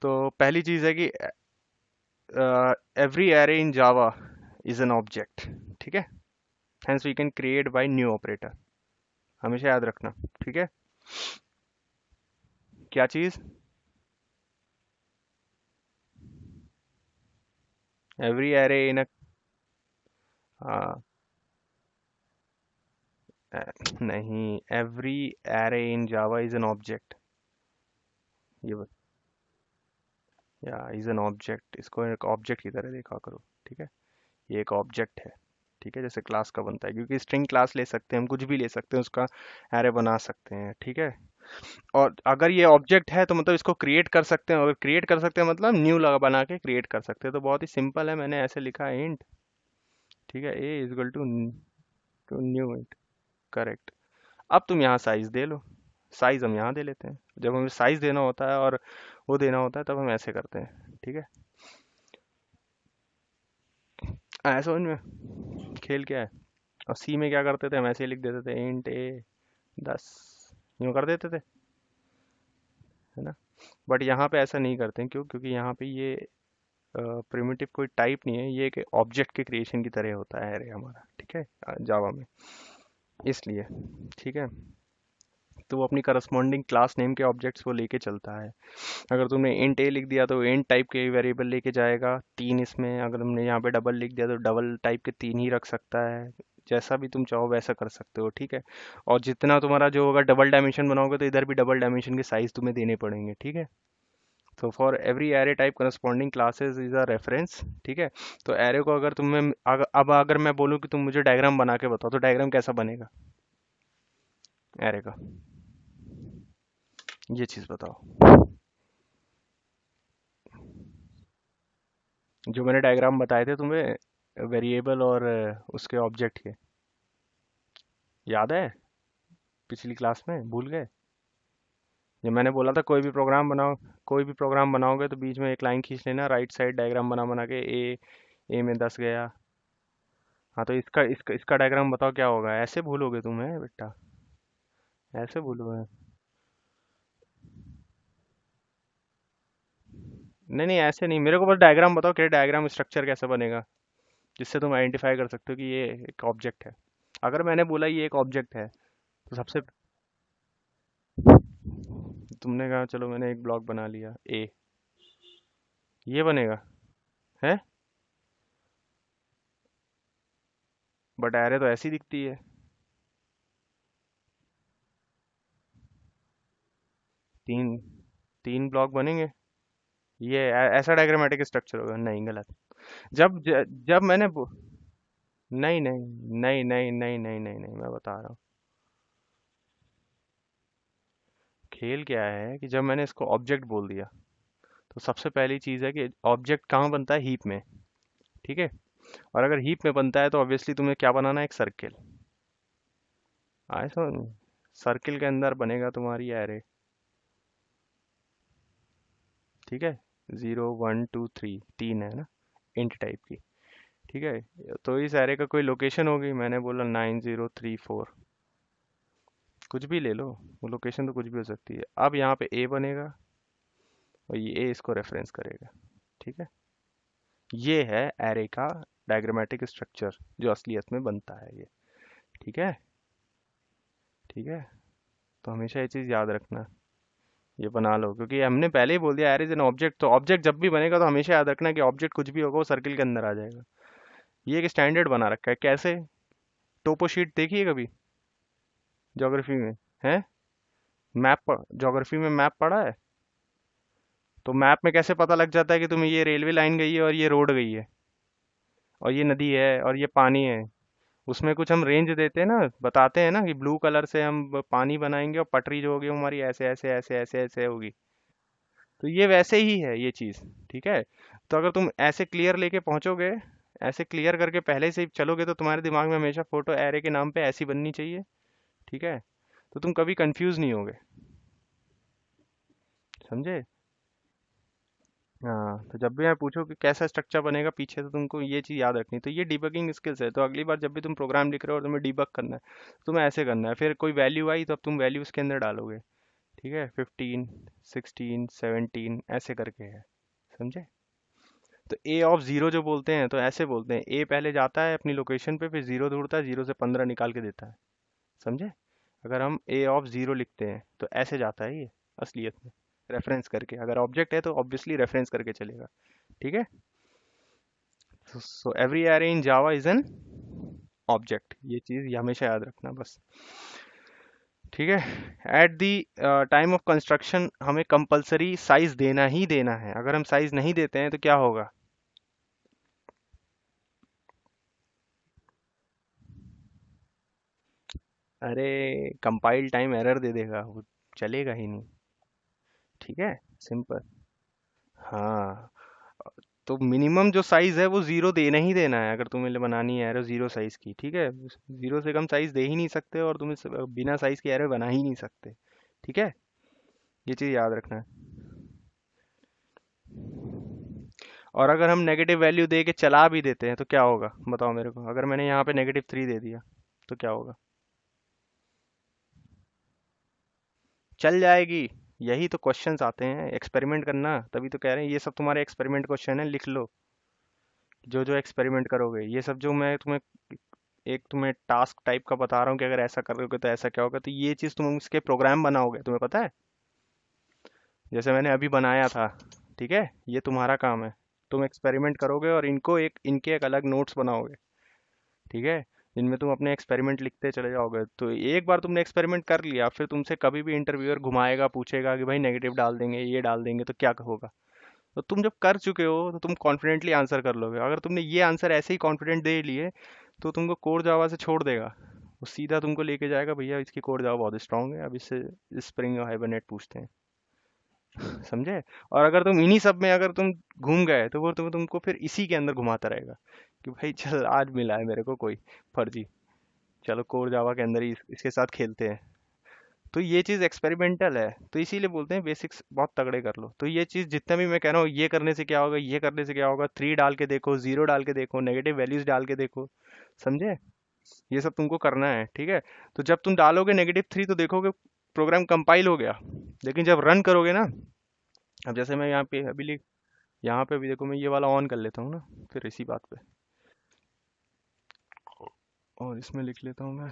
तो पहली चीज़ है कि every array in Java is an object, ठीक है। Hence we can create by new operator, हमेशा याद रखना। ठीक है, क्या चीज़? एवरी एरे इन अ, नहीं, every array in Java is an object. ये या इज एन ऑब्जेक्ट, इसको एक ऑब्जेक्ट की तरह देखा करो। ठीक है, ये एक ऑब्जेक्ट है। ठीक है, जैसे क्लास का बनता है, क्योंकि स्ट्रिंग क्लास ले सकते हैं हम, कुछ भी ले सकते हैं, उसका एरे बना सकते हैं। ठीक है, और अगर ये ऑब्जेक्ट है तो मतलब इसको क्रिएट कर सकते हैं, और क्रिएट कर सकते हैं मतलब न्यू लगा बना के क्रिएट कर सकते हैं। तो बहुत ही सिंपल है, मैंने ऐसे लिखा है इंट। ठीक है, A is equal to to new int. Correct. अब तुम यहाँ साइज दे लो, साइज हम यहाँ दे लेते हैं। जब हमें साइज देना होता है और वो देना होता है तब हम ऐसे करते हैं। ठीक है, आया समझ में खेल क्या है? और सी में क्या करते थे, हम ऐसे ही लिख देते थे इंट ए 10, यूँ कर देते थे, है ना। बट यहाँ पे ऐसा नहीं करते हैं, क्यों? क्योंकि यहाँ पे ये प्रिमिटिव कोई टाइप नहीं है, ये एक ऑब्जेक्ट के क्रिएशन की तरह होता है एरे हमारा। ठीक है, जावा में, इसलिए। ठीक है, तो वो अपनी करस्पॉन्डिंग क्लास नेम के ऑब्जेक्ट्स वो लेके चलता है। अगर तुमने इंट ए लिख दिया तो इंट टाइप के वेरिएबल लेके जाएगा तीन इसमें। अगर तुमने यहाँ पे डबल लिख दिया तो डबल टाइप के तीन ही रख सकता है। जैसा भी तुम चाहो वैसा कर सकते हो। ठीक है, और जितना तुम्हारा जो होगा डबल डायमेंशन बनाओगे तो इधर भी डबल डायमेंशन के साइज तुम्हें देने पड़ेंगे। ठीक है, तो for every array type corresponding classes is a reference. ठीक है, तो एरे को अगर तुम्हें अब अगर मैं बोलूँ कि तुम मुझे डायग्राम बना के बताओ, तो डायग्राम कैसा बनेगा एरे का, ये चीज़ बताओ। जो मैंने डायग्राम बताए थे तुम्हें वेरिएबल और उसके ऑब्जेक्ट के, याद है? पिछली क्लास में भूल गए? जब मैंने बोला था कोई भी प्रोग्राम बनाओ, कोई भी प्रोग्राम बनाओगे तो बीच में एक लाइन खींच लेना, राइट साइड डायग्राम बना बना के। ए, ए में 10 गया। हाँ, तो इसका डायग्राम बताओ क्या होगा? ऐसे भूलोगे तुम, है बेटा, ऐसे भूलोगे? नहीं नहीं, ऐसे नहीं, मेरे को बस डायग्राम बताओ, क्या डायग्राम स्ट्रक्चर कैसे बनेगा, जिससे तुम आइडेंटिफाई कर सकते हो कि ये एक ऑब्जेक्ट है। अगर मैंने बोला ये एक ऑब्जेक्ट है तो सबसे, तुमने कहा चलो मैंने एक ब्लॉक बना लिया ए, ये बनेगा, है? बट एरे तो ऐसी दिखती है। तीन, तीन ब्लॉक बनेंगे, ये ऐसा डायग्रामेटिक स्ट्रक्चर होगा? नहीं, गलत। जब मैंने नहीं नहीं नहीं नहीं नहीं नहीं नहीं नहीं, मैं बता रहा हूँ। खेल क्या है कि जब मैंने इसको ऑब्जेक्ट बोल दिया तो सबसे पहली चीज़ है कि ऑब्जेक्ट कहाँ बनता है? हीप में। ठीक है, और अगर हीप में बनता है तो ऑब्वियसली तुम्हें क्या बनाना है? एक सर्किल। आए समझ में? सर्किल के अंदर बनेगा तुम्हारी एरे। ठीक है, 0 1 2 3, तीन है ना, इंट टाइप की। ठीक है, तो इस एरे का कोई लोकेशन होगी, मैंने बोला 9034, कुछ भी ले लो, वो लोकेशन तो कुछ भी हो सकती है। अब यहाँ पे ए बनेगा और ये ए इसको रेफरेंस करेगा। ठीक है, ये है एरे का डायग्रामेटिक स्ट्रक्चर जो असलियत में बनता है ये। ठीक है, ठीक है, तो हमेशा ये चीज़ याद रखना, ये बना लो, क्योंकि हमने पहले ही बोल दिया एरे इज एन ऑब्जेक्ट। तो ऑब्जेक्ट जब भी बनेगा तो हमेशा याद रखना कि ऑब्जेक्ट कुछ भी होगा वो सर्किल के अंदर आ जाएगा। ये एक स्टैंडर्ड बना रखा है। कैसे? टोपो शीट देखी है कभी ज्योग्राफी में? है, मैप, ज्योग्राफी में मैप पढ़ा है? तो मैप में कैसे पता लग जाता है कि तुम्हें ये रेलवे लाइन गई है और ये रोड गई है और ये नदी है और ये पानी है? उसमें कुछ हम रेंज देते हैं ना, बताते हैं ना कि ब्लू कलर से हम पानी बनाएंगे और पटरी जो होगी वो हमारी ऐसे ऐसे ऐसे ऐसे ऐसे होगी। तो ये वैसे ही है ये चीज़। ठीक है, तो अगर तुम ऐसे क्लियर लेके पहुंचोगे, ऐसे क्लियर करके पहले से ही चलोगे तो तुम्हारे दिमाग में हमेशा फोटो एरे के नाम पे ऐसी बननी चाहिए। ठीक है, तो तुम कभी कंफ्यूज नहीं होगे। समझे? हाँ, तो जब भी मैं पूछूं कि कैसा स्ट्रक्चर बनेगा पीछे, तो तुमको ये चीज़ याद रखनी। तो ये डिबगिंग स्किल्स है, तो अगली बार जब भी तुम प्रोग्राम लिख रहे हो और तुम्हें डिबग करना है तो तुम्हें ऐसे करना है। फिर कोई वैल्यू आई तो अब तुम वैल्यू उसके अंदर डालोगे। ठीक है, 15 16 17 ऐसे करके है। समझे? तो ए ऑफ जीरो जो बोलते हैं तो ऐसे बोलते हैं, ए पहले जाता है अपनी लोकेशन पे, फिर जीरो ढूंढता है, जीरो से 15 निकाल के देता है। समझे? अगर हम ए ऑफ जीरो लिखते हैं तो ऐसे जाता है ये असलियत में, रेफरेंस करके। अगर ऑब्जेक्ट है तो ऑब्वियसली रेफरेंस करके चलेगा। ठीक है? So every array in Java is an object, ये चीज हमेशा याद रखना बस। ठीक है? At the time of construction हमें कंपलसरी साइज देना ही देना है। अगर हम साइज नहीं देते हैं तो क्या होगा? अरे कंपाइल टाइम एरर दे देगा वो, चलेगा ही नहीं। ठीक है? सिंपल। हाँ, तो मिनिमम जो साइज है वो जीरो देना ही देना है अगर तुम्हें बनानी है एरर जीरो साइज की। ठीक है? जीरो से कम साइज दे ही नहीं सकते, और तुम्हें बिना साइज के एरर बना ही नहीं सकते। ठीक है? ये चीज याद रखना है। और अगर हम नेगेटिव वैल्यू दे के चला भी देते हैं तो क्या होगा बताओ मेरे को? अगर मैंने यहाँ पे -3 दे दिया तो क्या होगा? चल जाएगी। यही तो क्वेश्चंस आते हैं, एक्सपेरिमेंट करना, तभी तो कह रहे हैं ये सब तुम्हारे एक्सपेरिमेंट क्वेश्चन है, लिख लो। जो जो एक्सपेरिमेंट करोगे ये सब, जो मैं तुम्हें एक तुम्हें टास्क टाइप का बता रहा हूँ कि अगर ऐसा करोगे तो ऐसा क्या होगा, तो ये चीज़ तुम उसके प्रोग्राम बनाओगे, तुम्हें पता है? जैसे मैंने अभी बनाया था। ठीक है? ये तुम्हारा काम है। तुम एक्सपेरिमेंट करोगे और इनको एक इनके एक अलग नोट्स बनाओगे। ठीक है? जिनमें तुम अपने एक्सपेरिमेंट लिखते चले जाओगे। तो एक बार तुमने एक्सपेरिमेंट कर लिया, फिर तुमसे कभी भी इंटरव्यूअर घुमाएगा, पूछेगा कि भाई नेगेटिव डाल देंगे, ये डाल देंगे, तो क्या होगा? तो तुम जब कर चुके हो तो तुम कॉन्फिडेंटली आंसर कर लोगे। अगर तुमने ये आंसर ऐसे ही कॉन्फिडेंट दे लिए तो तुमको कोर जावा से छोड़ देगा। वो सीधा तुमको लेके जाएगा, भैया इसकी कोर जावा बहुत स्ट्रांग है, अब इससे स्प्रिंग और हाइबरनेट पूछते हैं। समझे? और अगर तुम इन्हीं सब में अगर तुम घूम गए तो वो तुमको फिर इसी के अंदर घुमाता रहेगा कि भाई चल आज मिला है मेरे को कोई फर्जी, चलो कोर जावा के अंदर ही इसके साथ खेलते हैं। तो ये चीज़ एक्सपेरिमेंटल है, तो इसीलिए बोलते हैं बेसिक्स बहुत तगड़े कर लो। तो ये चीज़ जितना भी मैं कह रहा हूँ, ये करने से क्या होगा, ये करने से क्या होगा, 3 डाल के देखो, जीरो डाल के देखो, नेगेटिव वैल्यूज डाल के देखो। समझे? ये सब तुमको करना है। ठीक है? तो जब तुम डालोगे -3 तो देखोगे प्रोग्राम कंपाइल हो गया। लेकिन जब रन करोगे ना, अब जैसे मैं यहाँ पे अभी लिख, यहाँ पे भी देखो, मैं ये वाला ऑन कर लेता हूँ ना, फिर इसी बात पे, और इसमें लिख लेता हूँ मैं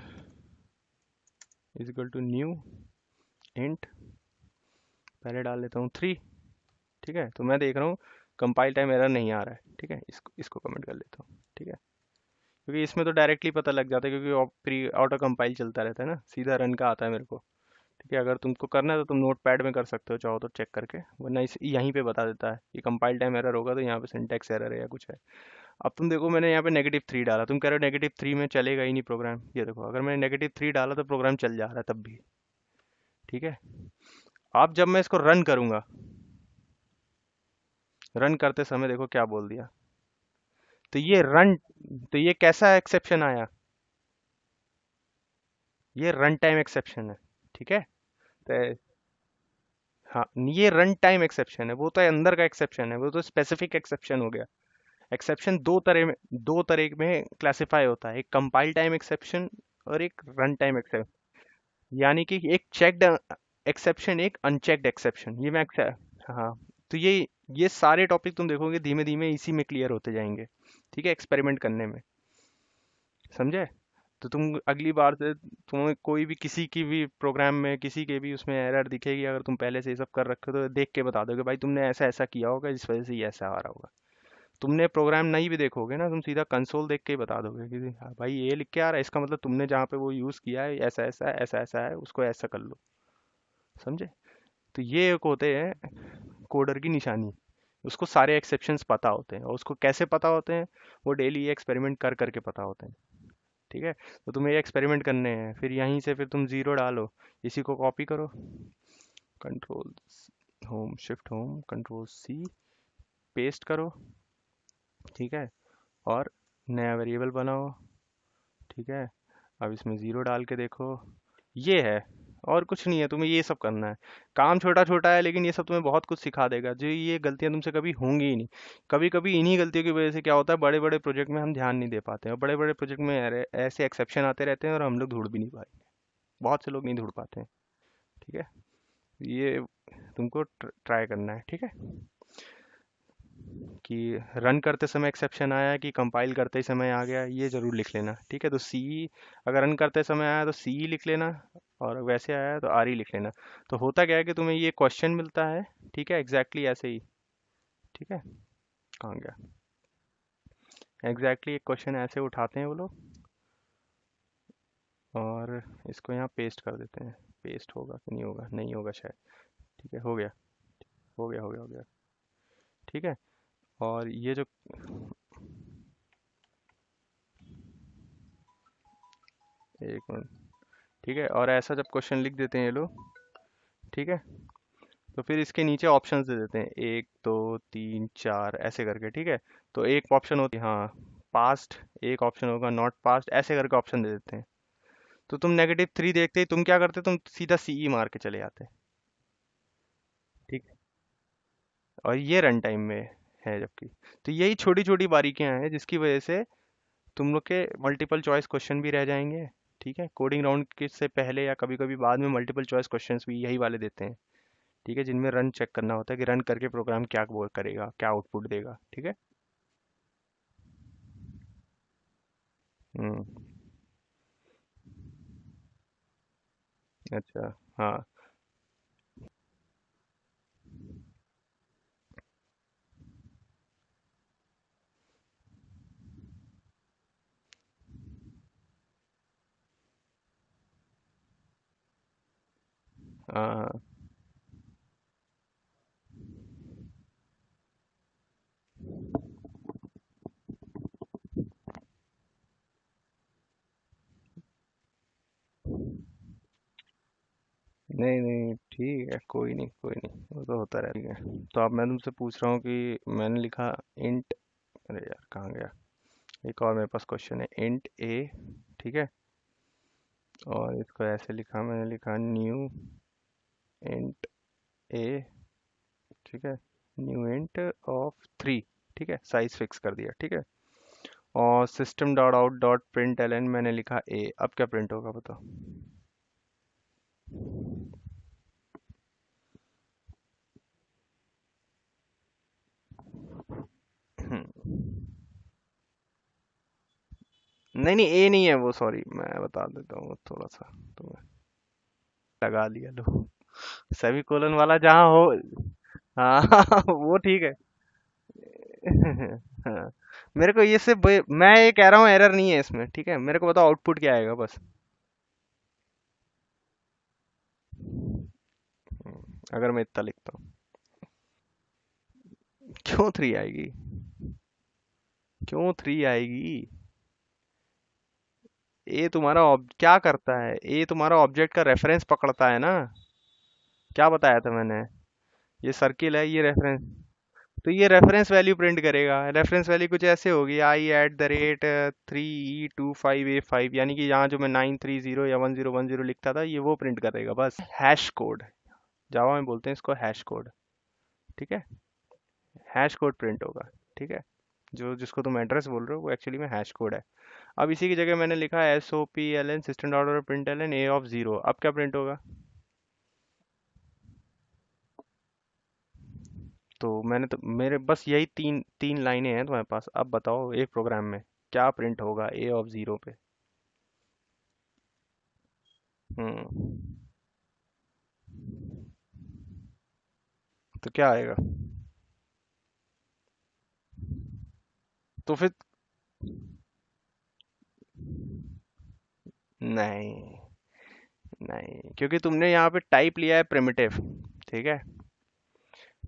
is equal to new int, पहले डाल लेता हूँ 3। ठीक है? तो मैं देख रहा हूँ कंपाइल टाइम एरर नहीं आ रहा है। ठीक है? इसको इसको कमेंट कर लेता हूँ। ठीक है? क्योंकि इसमें तो डायरेक्टली पता लग जाता है, क्योंकि प्री ऑटो कंपाइल चलता रहता है ना, सीधा रन का आता है मेरे को। ठीक है? अगर तुमको करना है तो तुम नोट पैड में कर सकते हो चाहो तो, चेक करके, वरना इस यहीं पे बता देता है कि कंपाइल टाइम एरर होगा तो यहाँ पे सिंटैक्स एरर है या कुछ है। अब तुम देखो मैंने यहाँ पे -3 डाला, तुम कह रहे हो -3 में चलेगा ही नहीं प्रोग्राम। ये देखो, अगर मैंने -3 डाला तो प्रोग्राम चल जा रहा है तब भी। ठीक है? अब जब मैं इसको रन करूंगा, रन करते समय देखो क्या बोल दिया। तो ये रन, तो ये कैसा एक्सेप्शन आया? ये रन टाइम एक्सेप्शन है। ठीक है? तो हाँ, ये रन टाइम एक्सेप्शन है, वो तो अंदर का एक्सेप्शन है, वो तो स्पेसिफिक एक्सेप्शन हो गया। एक्सेप्शन दो तरह में क्लासिफाई होता है, एक कंपाइल टाइम एक्सेप्शन और एक रन टाइम एक्सेप्शन। यानी कि एक चेक्ड एक्सेप्शन, एक अनचेक्ड एक्सेप्शन, ये मैं हाँ। तो ये सारे टॉपिक तुम देखोगे धीमे धीमे इसी में क्लियर होते जाएंगे। ठीक है? एक्सपेरिमेंट करने में। समझे? तो तुम अगली बार से तुम्हें कोई भी किसी की भी प्रोग्राम में किसी के भी उसमें एरर दिखेगी, अगर तुम पहले से ये सब कर रखे हो तो देख के बता दोगे भाई तुमने ऐसा ऐसा किया होगा, इस वजह से ये ऐसा आ रहा होगा। तुमने प्रोग्राम नहीं भी देखोगे ना, तुम सीधा कंसोल देख के ही बता दोगे कि हाँ भाई ये लिख के आ रहा है, इसका मतलब तुमने जहाँ पे वो यूज़ किया है ऐसा ऐसा है, ऐसा ऐसा है, उसको ऐसा कर लो। समझे? तो ये एक होते हैं कोडर की निशानी। उसको सारे एक्सेप्शंस पता होते हैं, और उसको कैसे पता होते हैं? वो डेली ये एक्सपेरिमेंट कर करके पता होते हैं। ठीक है? तो तुम्हें ये एक्सपेरिमेंट करने हैं, फिर यहीं से फिर तुम जीरो डालो, इसी को कॉपी करो, control home, shift home, control C, paste करो। ठीक है? और नया वेरिएबल बनाओ। ठीक है? अब इसमें ज़ीरो डाल के देखो। ये है, और कुछ नहीं है, तुम्हें ये सब करना है। काम छोटा छोटा है लेकिन ये सब तुम्हें बहुत कुछ सिखा देगा, जो ये गलतियां तुमसे कभी होंगी ही नहीं। कभी कभी इन्हीं गलतियों की वजह से क्या होता है, बड़े बड़े प्रोजेक्ट में हम ध्यान नहीं दे पाते हैं, और बड़े बड़े प्रोजेक्ट में ऐसे एक्सेप्शन आते रहते हैं और हम लोग ढूंढ भी नहीं पाएंगे। बहुत से लोग नहीं ढूंढ पाते हैं। ठीक है? ये तुमको ट्राई करना है। ठीक है? कि रन करते समय एक्सेप्शन आया कि कंपाइल करते समय आ गया, ये जरूर लिख लेना, ठीक है। तो सी, अगर रन करते समय आया तो सी लिख लेना, और वैसे आया तो आर ही लिख लेना। तो होता क्या है कि तुम्हें ये क्वेश्चन मिलता है, ठीक है, एग्जैक्टली ऐसे ही, ठीक है। कहाँ गया? एग्जैक्टली एक क्वेश्चन ऐसे उठाते हैं वो लोग, और इसको यहाँ पेस्ट कर देते हैं। पेस्ट होगा कि नहीं होगा? नहीं होगा शायद। ठीक है, हो गया, हो गया, हो गया, हो गया। ठीक है। और ये जो, एक मिनट, ठीक है, और ऐसा जब क्वेश्चन लिख देते हैं ये लोग, ठीक है, तो फिर इसके नीचे ऑप्शंस दे देते हैं, एक दो तीन चार ऐसे करके, ठीक है। तो एक ऑप्शन होती है, हाँ, पास्ट, एक ऑप्शन होगा नॉट पास्ट, ऐसे करके ऑप्शन दे देते हैं। तो तुम -3 देखते ही तुम क्या करते, तुम सीधा सीई मार के चले जाते। ठीक है। और ये रन टाइम में है जबकि। तो यही छोटी छोटी बारीकियां हैं जिसकी वजह से तुम लोग के मल्टीपल चॉइस क्वेश्चन भी रह जाएंगे। ठीक है, कोडिंग राउंड के से पहले या कभी कभी बाद में मल्टीपल चॉइस क्वेश्चंस भी यही वाले देते हैं, ठीक है, जिनमें रन चेक करना होता है कि रन करके प्रोग्राम क्या वो करेगा, क्या आउटपुट देगा, ठीक है। हम्म। अच्छा। हाँ। हाँ। नहीं नहीं, ठीक है, कोई नहीं, कोई नहीं, वो तो होता रहता है, ठीक है। तो अब मैं तुमसे पूछ रहा हूँ कि मैंने लिखा इंट, अरे यार कहाँ गया, एक और मेरे पास क्वेश्चन है, इंट ए, ठीक है, और इसको ऐसे लिखा, मैंने लिखा न्यू इंट ए, ठीक है, न्यू इंट ऑफ 3, ठीक है, साइज फिक्स कर दिया, ठीक है। और system dot out dot print l n मैंने लिखा ए, अब क्या प्रिंट होगा बताओ? नहीं नहीं, ए नहीं है वो, सॉरी, मैं बता देता हूँ थोड़ा सा तुम्हें, लगा लिया लो, सेमी कोलन वाला जहाँ हो। हाँ वो ठीक है। हाँ, मेरे को ये सिर्फ मैं ये कह रहा हूँ एरर नहीं है इसमें, ठीक है, मेरे को बताओ आउटपुट क्या आएगा बस। अगर मैं इतना लिखता हूँ, क्यों 3 आएगी? क्यों 3 आएगी? ए तुम्हारा क्या करता है, ए तुम्हारा ऑब्जेक्ट का रेफरेंस पकड़ता है ना, क्या बताया था मैंने? ये सर्किल है, ये रेफरेंस, तो ये रेफरेंस वैल्यू प्रिंट करेगा। रेफरेंस वैल्यू कुछ ऐसे होगी, i @ 3e25a5, यानी कि यहाँ जो मैं 930 या 1010 लिखता था, ये वो प्रिंट करेगा बस, हैश कोड, जावा में बोलते हैं इसको हैश कोड, ठीक है। हैश कोड प्रिंट होगा, ठीक है। जो जिसको तुम एड्रेस बोल रहे हो वो एक्चुअली में हैश कोड है। अब इसी की जगह मैंने लिखा SOPLN system dot out print l n a of 0, अब क्या प्रिंट होगा? तो मैंने तो, मेरे बस यही तीन तीन लाइनें हैं तुम्हारे पास, अब बताओ एक प्रोग्राम में क्या प्रिंट होगा A of 0 पे? हम्म। तो क्या आएगा? तो फिर, नहीं नहीं, क्योंकि तुमने यहाँ पे टाइप लिया है प्रिमिटिव, ठीक है।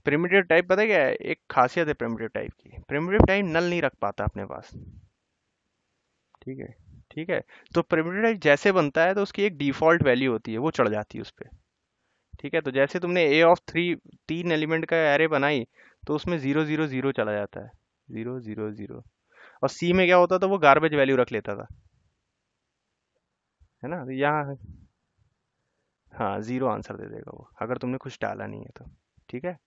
प्रिमिटिव टाइप पता है क्या है, एक खासियत है प्रिमिटिव टाइप की, प्रिमिटिव टाइप नल नहीं रख पाता अपने पास, ठीक है। ठीक है, तो प्रिमिटिव टाइप जैसे बनता है तो उसकी एक डिफॉल्ट वैल्यू होती है, वो चढ़ जाती है उस पर, ठीक है। तो जैसे तुमने A of 3 3 एलिमेंट का एरे बनाई, तो उसमें 0 0 0 चला जाता है, 0 0 0। और सी में क्या होता था, वो गार्बेज वैल्यू रख लेता था, है ना। तो यहाँ, हाँ, 0 आंसर दे देगा वो, अगर तुमने कुछ डाला नहीं है तो, ठीक है।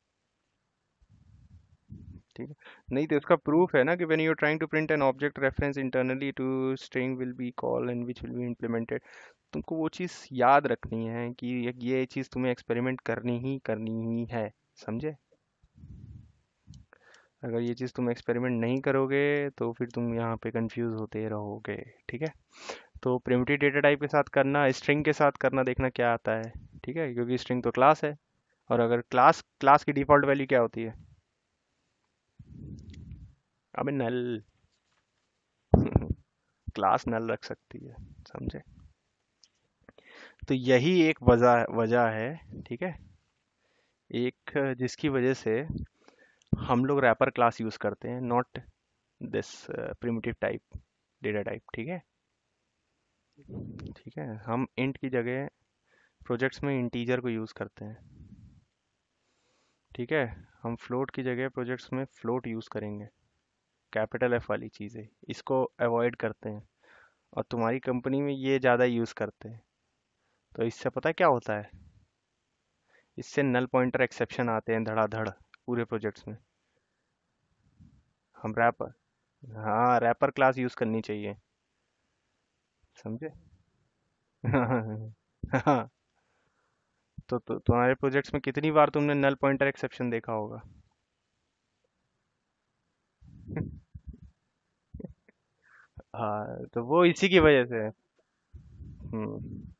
ठीक है, नहीं तो इसका प्रूफ है ना कि when you are trying to print an object reference internally to string will be call and which will be implemented. तुमको वो चीज़ याद रखनी है कि ये चीज़ तुम्हें एक्सपेरिमेंट करनी ही है, समझे? अगर ये चीज़ तुम एक्सपेरिमेंट नहीं करोगे तो फिर तुम यहाँ पे कंफ्यूज होते रहोगे। ठीक है। तो प्रिमिटिव डेटा टाइप के साथ करना, स्ट्रिंग के साथ करना, देखना क्या आता है। ठीक है, क्योंकि स्ट्रिंग तो क्लास है। और अगर क्लास क्लास की डिफ़ॉल्ट वैल्यू क्या होती है? अबे नल। क्लास नल रख सकती है। समझे? तो यही एक वजह वजह है। ठीक है। एक जिसकी वजह से हम लोग रैपर क्लास यूज़ करते हैं, not this primitive type data type. ठीक है। ठीक है, हम इंट की जगह प्रोजेक्ट्स में इंटीजर को यूज़ करते हैं। ठीक है। हम फ्लोट की जगह प्रोजेक्ट्स में फ्लोट यूज़ करेंगे, कैपिटल एफ वाली चीज़ें। इसको अवॉइड करते हैं। और तुम्हारी कंपनी में ये ज़्यादा यूज़ करते हैं। तो इससे पता है क्या होता है? इससे नल पॉइंटर एक्सेप्शन आते हैं धड़ाधड़ पूरे प्रोजेक्ट्स में। हम रैपर, हाँ रैपर क्लास यूज़ करनी चाहिए। समझे? हाँ। तो तुम्हारे प्रोजेक्ट्स में कितनी बार तुमने नल पॉइंटर एक्सेप्शन देखा होगा? हाँ, तो वो इसी की वजह से है। हम्म।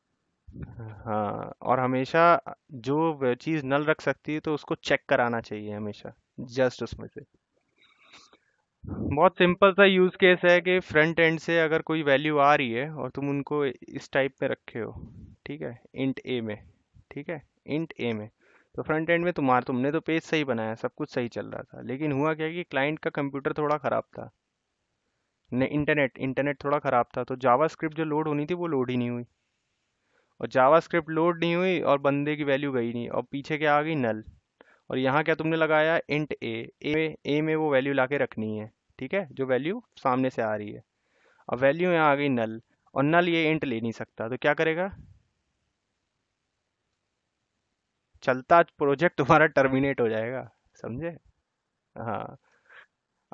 हाँ, और हमेशा जो चीज़ नल रख सकती है तो उसको चेक कराना चाहिए हमेशा, जस्ट उसमें से। बहुत सिंपल सा यूज़ केस है कि फ्रंट एंड से अगर कोई वैल्यू आ रही है और तुम उनको इस टाइप में रखे हो, ठीक है, इंट ए में। ठीक है, इंट ए में। तो फ्रंट एंड में तुमने तो पेज सही बनाया, सब कुछ सही चल रहा था, लेकिन हुआ क्या कि क्लाइंट का कंप्यूटर थोड़ा ख़राब था। ने इंटरनेट इंटरनेट थोड़ा ख़राब था, तो जावा स्क्रिप्ट जो लोड होनी थी वो लोड ही नहीं हुई। और जावा स्क्रिप्ट लोड नहीं हुई और बंदे की वैल्यू गई नहीं, और पीछे क्या आ गई? नल। और यहाँ क्या तुमने लगाया? इंट ए। ए में वो वैल्यू लाके रखनी है। ठीक है, जो वैल्यू सामने से आ रही है। अब वैल्यू यहाँ आ गई नल। और नल ये इंट ले नहीं सकता, तो क्या करेगा? चलता प्रोजेक्ट तुम्हारा टर्मिनेट हो जाएगा। समझे? हाँ।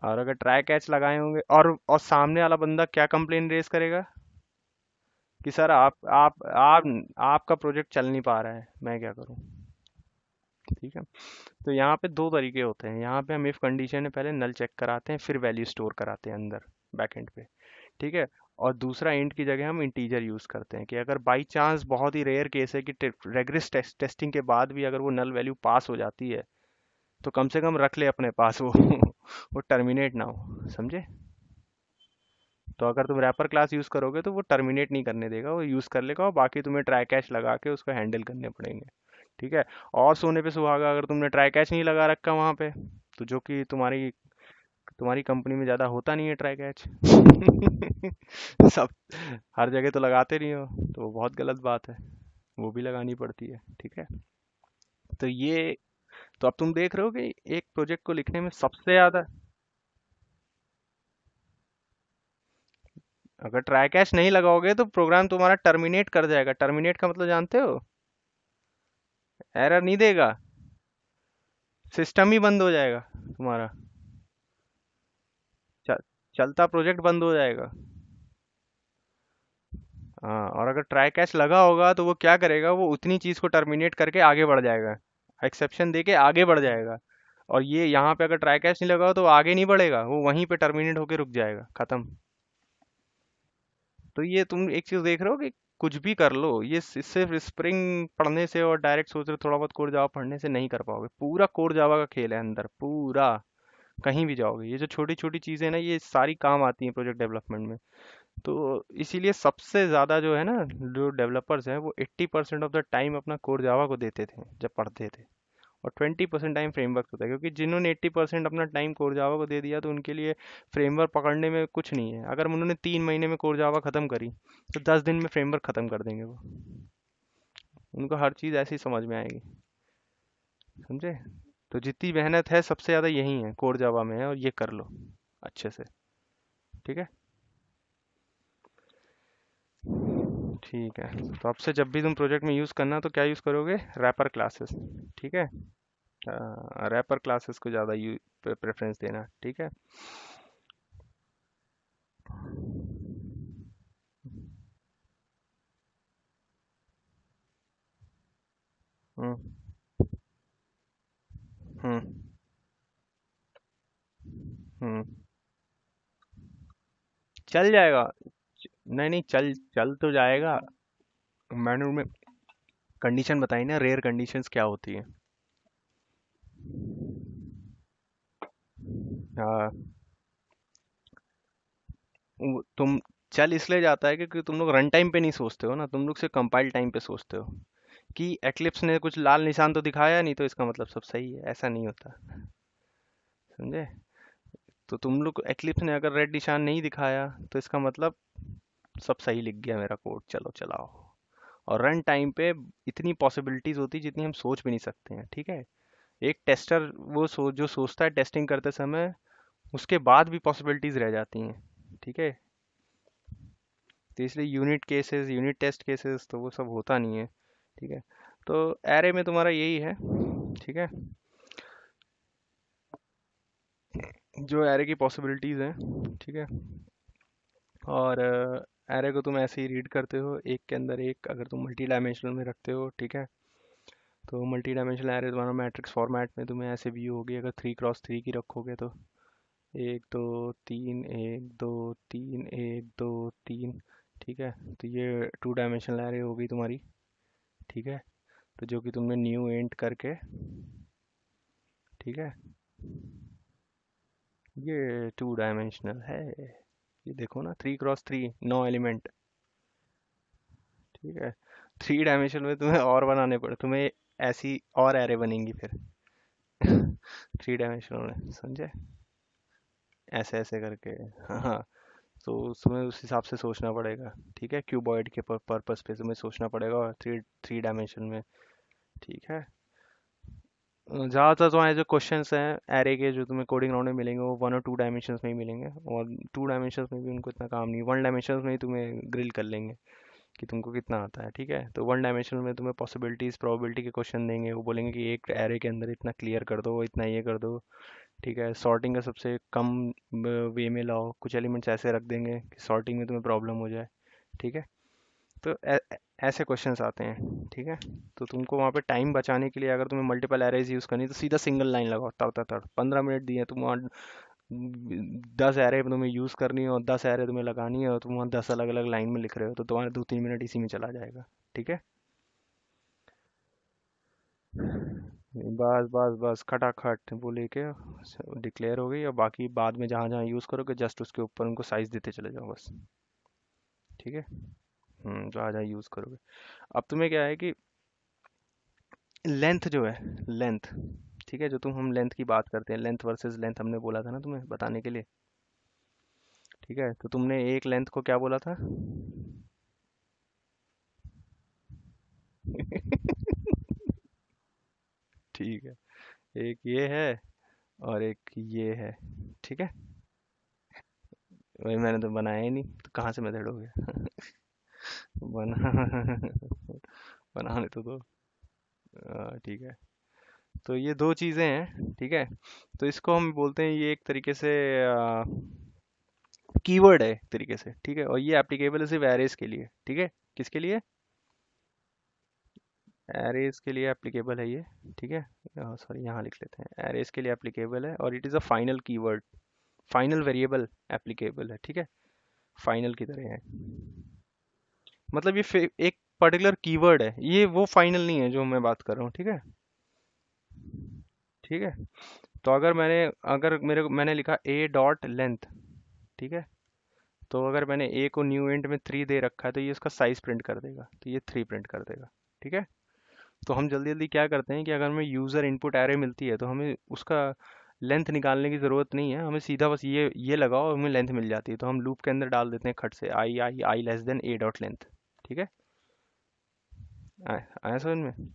और अगर ट्राई कैच लगाए होंगे और सामने वाला बंदा क्या कंप्लेन रेज करेगा कि सर आप आपका प्रोजेक्ट चल नहीं पा रहा है, मैं क्या करूँ? ठीक है। तो यहाँ पे दो तरीके होते हैं। यहाँ पे हम इफ कंडीशन में पहले नल चेक कराते हैं, फिर वैल्यू स्टोर कराते हैं अंदर बैकएंड पे। ठीक है। और दूसरा, इंट की जगह हम इंटीजर यूज़ करते हैं कि अगर बाई चांस, बहुत ही रेयर केस है कि रेगरिस टेस्टिंग के बाद भी अगर वो नल वैल्यू पास हो जाती है, तो कम से कम रख ले अपने पास वो वो टर्मिनेट ना हो। समझे? तो अगर तुम रैपर क्लास यूज़ करोगे तो वो टर्मिनेट नहीं करने देगा, वो यूज़ कर लेगा, और बाकी तुम्हें ट्राई कैच लगा के उसको हैंडल करने पड़ेंगे। ठीक है। और सोने पे सुहागा, अगर तुमने ट्राई कैच नहीं लगा रखा वहाँ पे, तो जो कि तुम्हारी तुम्हारी कंपनी में ज़्यादा होता नहीं है ट्राई कैच सब हर जगह तो लगाते नहीं हो, तो वो बहुत गलत बात है। वो भी लगानी पड़ती है। ठीक है। तो ये, तो अब तुम देख रहे हो कि एक प्रोजेक्ट को लिखने में सबसे ज़्यादा, अगर ट्राई कैच नहीं लगाओगे तो प्रोग्राम तुम्हारा टर्मिनेट कर जाएगा। टर्मिनेट का मतलब जानते हो? एरर नहीं देगा, सिस्टम ही बंद हो जाएगा तुम्हारा। च, चलता प्रोजेक्ट बंद हो जाएगा। हाँ, और अगर ट्राई कैच लगा होगा तो वो क्या करेगा? वो उतनी चीज़ को टर्मिनेट करके आगे बढ़ जाएगा, एक्सेप्शन दे के आगे बढ़ जाएगा। और ये यहाँ पे अगर ट्राई कैच नहीं लगा हो तो वो आगे नहीं बढ़ेगा, वो वहीं पे टर्मिनेट होके रुक जाएगा, खत्म। तो ये तुम एक चीज़ देख रहे हो कि कुछ भी कर लो, ये सिर्फ स्प्रिंग पढ़ने से और डायरेक्ट सोच रहे थोड़ा बहुत कोर जावा पढ़ने से नहीं कर पाओगे। पूरा कोर जावा का खेल है अंदर पूरा। कहीं भी जाओगे, ये जो छोटी छोटी चीज़ें ना, ये सारी काम आती हैं प्रोजेक्ट डेवलपमेंट में। तो इसीलिए सबसे ज़्यादा जो है ना, जो डेवलपर्स हैं वो 80% ऑफ द टाइम अपना कोर जावा को देते थे जब पढ़ते थे, और 20% टाइम फ्रेमवर्क होता है, क्योंकि जिन्होंने 80% अपना टाइम कोर जावा को दे दिया तो उनके लिए फ्रेमवर्क पकड़ने में कुछ नहीं है। अगर उन्होंने 3 महीने में कोर जावा ख़त्म करी तो 10 दिन में फ्रेमवर्क ख़त्म कर देंगे वो। उनको हर चीज़ ऐसी समझ में आएगी। समझे? तो जितनी मेहनत है सबसे ज़्यादा यही है, कोर जावा में है, और ये कर लो अच्छे से। ठीक है। ठीक है। तो अब से जब भी तुम प्रोजेक्ट में यूज़ करना तो क्या यूज़ करोगे? Wrapper classes. ठीक है। रैपर क्लासेस को ज़्यादा यू प्रेफरेंस देना। ठीक है। हम्म। हम्म। चल जाएगा। नहीं नहीं, चल चल तो जाएगा। मैंने उनमें कंडीशन बताई ना, रेयर कंडीशंस क्या होती है। हाँ, तुम चल इसलिए जाता है क्योंकि तुम लोग रन टाइम पे नहीं सोचते हो ना, तुम लोग सिर्फ कंपाइल टाइम पे सोचते हो कि एक्लिप्स ने कुछ लाल निशान तो दिखाया नहीं तो इसका मतलब सब सही है। ऐसा नहीं होता, समझे। तो तुम लोग एक्लिप्स ने अगर रेड निशान नहीं दिखाया तो इसका मतलब सब सही लिख गया मेरा कोड, चलो चलाओ। और रन टाइम पे इतनी पॉसिबिलिटीज होती है जितनी हम सोच भी नहीं सकते हैं, ठीक है। एक टेस्टर वो जो सोचता है टेस्टिंग करते समय, उसके बाद भी पॉसिबिलिटीज रह जाती हैं, ठीक है। तो इसलिए unit cases, unit test cases तो वो सब होता नहीं है, ठीक है। तो एरे में तुम्हारा यही है, ठीक है, जो एरे की पॉसिबिलिटीज हैं, ठीक है। और एरे को तुम ऐसे ही रीड करते हो, एक के अंदर एक, अगर तुम मल्टी डायमेंशनल में रखते हो, ठीक है। तो मल्टी डायमेंशनल एरे तुम्हारा मैट्रिक्स फॉर्मेट में तुम्हें ऐसे व्यू होगी, अगर 3x3 की रखोगे तो 1 2 3 1 2 3 1 2 3, ठीक है। तो ये 2 डायमेंशनल एरे होगी तुम्हारी, ठीक है। तो जो कि तुमने न्यू एंट करके, ठीक है, ये 2 डायमेंशनल है। ये देखो ना, 3x3, 9 एलिमेंट, ठीक है। 3 डायमेंशन में तुम्हें और बनाने पड़े, तुम्हें ऐसी और एरे बनेंगी फिर 3 डायमेंशनल में, समझे, ऐसे ऐसे करके। हाँ हाँ। तो तुम्हें उस हिसाब से सोचना पड़ेगा, ठीक है, क्यूबॉइड के पर्पस पे तुम्हें सोचना पड़ेगा, और थ्री थ्री डायमेंशन में, ठीक है। ज़्यादातर तुम्हारे जो क्वेश्चंस हैं एरे के, जो तुम्हें कोडिंग राउंड में मिलेंगे, वो 1 और 2 डायमेंशंस में ही मिलेंगे, और 2 डायमेंशंस में भी उनको इतना काम नहीं, 1 डायमेंशंस में ही तुम्हें ग्रिल कर लेंगे कि तुमको कितना आता है, ठीक है। तो 1 डायमेंशनल में तुम्हें पॉसिबिलिटीज प्रोबेबिलिटी के क्वेश्चन देंगे, वो बोलेंगे कि एक एरे के अंदर इतना क्लियर कर दो, इतना ये कर दो, ठीक है। सॉर्टिंग का सबसे कम वे में लाओ, कुछ एलिमेंट्स ऐसे रख देंगे कि सॉर्टिंग में तुम्हें प्रॉब्लम हो जाए, ठीक है। तो ऐसे क्वेश्चंस आते हैं, ठीक है। तो तुमको वहाँ पे टाइम बचाने के लिए, अगर तुम्हें मल्टीपल एरेज यूज़ करनी है, तो सीधा सिंगल लाइन लगाओ, तड़ तड़ तड़, 15 मिनट दिए तुम वहाँ, 10 एरे तुम्हें यूज़ करनी है और 10 एरे तुम्हें लगानी है, और तुम वहाँ 10 अलग अलग लाइन में लिख रहे हो, तो तुम्हारे 2 3 मिनट इसी में चला जाएगा, ठीक है। बस बस बस, खटाखट वो लेके डिक्लेयर हो गई, और बाकी बाद में जहाँ जहाँ यूज़ करोगे जस्ट उसके ऊपर उनको साइज देते चले जाओ बस, ठीक है। जहाँ जहाँ यूज़ करोगे। अब तुम्हें क्या है कि लेंथ जो है, लेंथ, ठीक है, जो हम लेंथ की बात करते हैं, लेंथ वर्सेस लेंथ हमने बोला था ना तुम्हें बताने के लिए, ठीक है। तो तुमने एक लेंथ को क्या बोला था ठीक है, एक ये है और एक ये है, ठीक है। वही मैंने तो बनाया ही नहीं, तो कहाँ से मेथड हो गया बना बनाने तो दो। ठीक है। तो ये दो चीज़ें हैं, ठीक है। तो इसको हम बोलते हैं, ये एक तरीके से कीवर्ड है एक तरीके से, ठीक है। और ये एप्लीकेबल है सिर्फ एरेज के लिए, ठीक है। किसके लिए? एरेज के लिए एप्लीकेबल है ये, ठीक है। सॉरी, यहाँ लिख लेते हैं, एरेज के लिए एप्लीकेबल है, और it is a final keyword, final variable applicable है, ठीक है। फाइनल की तरह है, मतलब ये एक पर्टिकुलर कीवर्ड है, ये वो फाइनल नहीं है जो मैं बात कर रहा हूँ, ठीक है। ठीक है। तो अगर मैंने लिखा ए डॉट लेंथ, ठीक है। तो अगर मैंने ए को न्यू इंट में 3 दे रखा है, तो ये उसका साइज प्रिंट कर देगा, तो ये 3 प्रिंट कर देगा, ठीक है। तो हम जल्दी जल्दी क्या करते हैं कि अगर हमें यूज़र इनपुट एरे मिलती है, तो हमें उसका लेंथ निकालने की ज़रूरत नहीं है, हमें सीधा बस ये लगाओ, हमें लेंथ मिल जाती है, तो हम लूप के अंदर डाल देते हैं खट से, I I I less than A dot length, ठीक है। आया समझ में।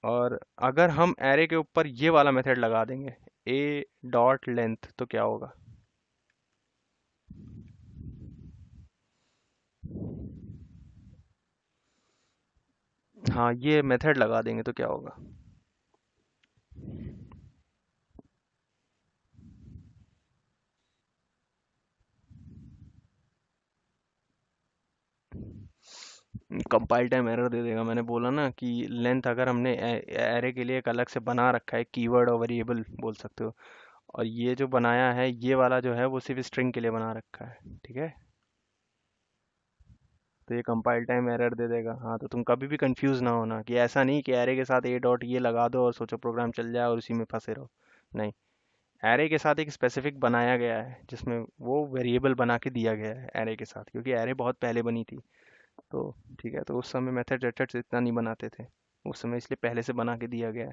और अगर हम एरे के ऊपर ये वाला मेथड लगा देंगे, ए डॉट लेंथ, तो क्या होगा? हाँ, ये मेथड लगा देंगे तो क्या होगा? कंपाइल टाइम एरर दे देगा, मैंने बोला ना कि लेंथ अगर हमने एरे के लिए एक अलग से बना रखा है, कीवर्ड और वेरिएबल बोल सकते हो, और ये जो बनाया है ये वाला जो है वो सिर्फ स्ट्रिंग के लिए बना रखा है, ठीक है। तो ये कंपाइल टाइम एरर दे देगा। हाँ, तो तुम कभी भी कंफ्यूज ना होना कि ऐसा नहीं कि एरे के साथ ए डॉट ये लगा दो और सोचो प्रोग्राम चल जाए और उसी में फंसे रहो। नहीं, एरे के साथ एक स्पेसिफिक बनाया गया है जिसमें वो वेरिएबल बना के दिया गया है एरे के साथ, क्योंकि एरे बहुत पहले बनी थी। तो ठीक है, तो उस समय मेथड वेथड्स इतना नहीं बनाते थे उस समय, इसलिए पहले से बना के दिया गया है।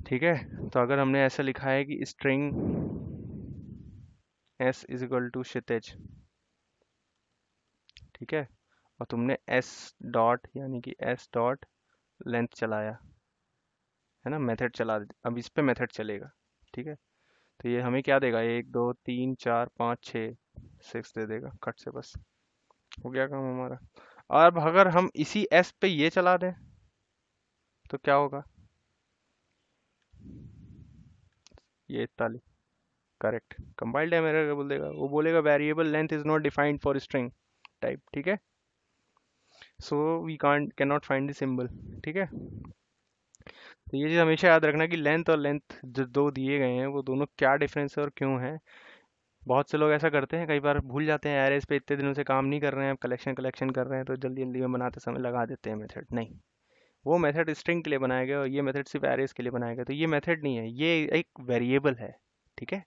ठीक है, तो अगर हमने ऐसा लिखा है कि string S is equal to Kshitij, ठीक है, और तुमने एस डॉट यानी कि एस डॉट लेंथ चलाया, है ना, मेथड चला, अब इस पे मेथड चलेगा। ठीक है, तो ये हमें क्या देगा, 1 2 3 4 5 6, 6 दे देगा कट से, बस हो गया काम हमारा। अब अगर हम इसी एस पे ये चला दें तो क्या होगा, ये 41। करेक्ट, कंपाइल टाइम एरर बोल देगा, वो बोलेगा variable length is not defined for string type, ठीक है, so we can't can not find the symbol. ठीक है, तो ये चीज़ हमेशा याद रखना कि लेंथ और लेंथ जो दो दिए गए हैं वो दोनों क्या डिफरेंस है और क्यों है। बहुत से लोग ऐसा करते हैं, कई बार भूल जाते हैं, एरेस पे इतने दिनों से काम नहीं कर रहे हैं, अब कलेक्शन कलेक्शन कर रहे हैं तो जल्दी जल्दी में बनाते समय लगा देते हैं मेथड। नहीं, वो मेथड स्ट्रिंग के लिए बनाया गया और ये मेथड सिर्फ एरेस के लिए बनाया गया, तो ये मेथड नहीं है, ये एक वेरिएबल है। ठीक है,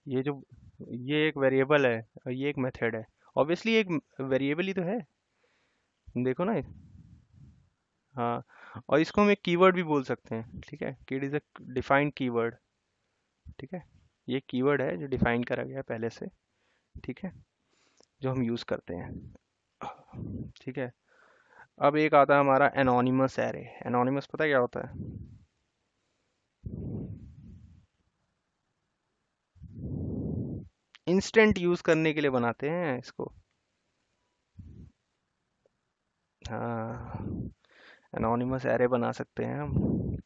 ये जो, ये एक वेरिएबल है और ये एक मेथड है, ऑब्वियसली एक वेरिएबल ही तो है, देखो ना। हाँ, और इसको हम एक कीवर्ड भी बोल सकते हैं, ठीक है, कि it is a defined keyword. ठीक है, ये कीवर्ड है जो डिफाइन करा गया है पहले से, ठीक है, जो हम यूज़ करते हैं। ठीक है, अब एक आता है हमारा एनोनिमस एरे। एनोनिमस पता है क्या होता है? इंस्टेंट यूज़ करने के लिए बनाते हैं इसको। हाँ, एनोनिमस एरे बना सकते हैं हम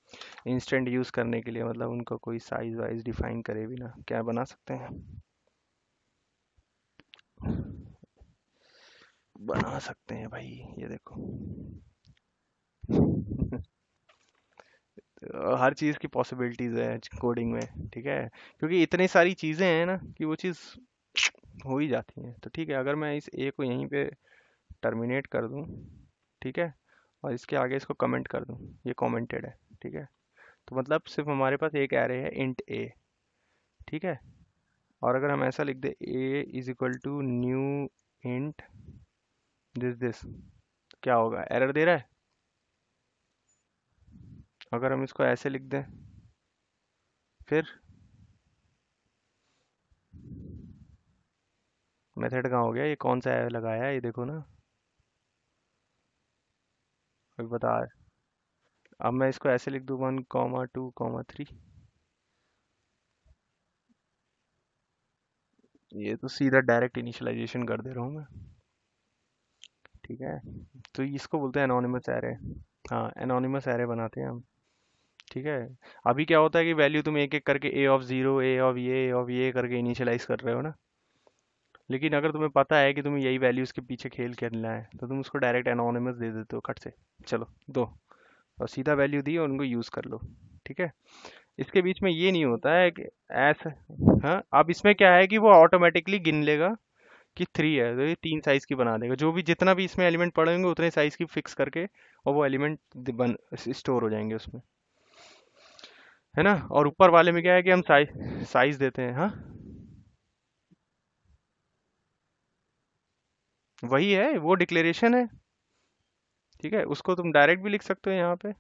इंस्टेंट यूज़ करने के लिए, मतलब उनको कोई साइज वाइज डिफाइन करे बिना क्या बना सकते हैं, बना सकते हैं भाई, ये देखो। हर चीज़ की पॉसिबिलिटीज़ है कोडिंग में, ठीक है, क्योंकि इतनी सारी चीज़ें हैं ना कि वो चीज़ हो ही जाती हैं। तो ठीक है, अगर मैं इस ए को यहीं पे टर्मिनेट कर दूं, ठीक है, और इसके आगे इसको कमेंट कर दूं, ये कमेंटेड है, ठीक है, तो मतलब सिर्फ हमारे पास एक एरे है इंट ए, ठीक है, और अगर हम ऐसा लिख दे A is equal to new int this, क्या होगा, एरर दे रहा है। अगर हम इसको ऐसे लिख दें फिर, मेथड कहाँ हो गया, ये कौन सा लगाया है, ये देखो ना, अभी बता। अब मैं इसको ऐसे लिख दूँ 1 2 3, ये तो सीधा डायरेक्ट इनिशियलाइजेशन कर दे रहा हूँ मैं। ठीक है, तो इसको बोलते हैं एनोनिमस एरे। हाँ, एनोनिमस एरे बनाते हैं हम। ठीक है, अभी क्या होता है कि वैल्यू तुम एक एक करके ए ऑफ ये, ए ऑफ ये करके इनिशियलाइज कर रहे हो ना, लेकिन अगर तुम्हें पता है कि तुम्हें यही वैल्यूज के पीछे खेल खेलना है तो तुम उसको डायरेक्ट एनोनिमस दे देते हो कट से, चलो दो, और सीधा वैल्यू दी और उनको यूज़ कर लो। ठीक है, इसके बीच में ये नहीं होता है कि ऐसा। हाँ, अब इसमें क्या है कि वो ऑटोमेटिकली गिन लेगा कि 3 है तो ये 3 साइज की बना देगा, जो भी जितना भी इसमें एलिमेंट पड़े होंगे उतने साइज की फिक्स करके, और वो एलिमेंट बन स्टोर हो जाएंगे उसमें, है ना। और ऊपर वाले में क्या है कि हम साइज साइज देते हैं। हाँ, वही है, वो डिक्लेरेशन है। ठीक है, उसको तुम डायरेक्ट भी लिख सकते हो यहाँ पे।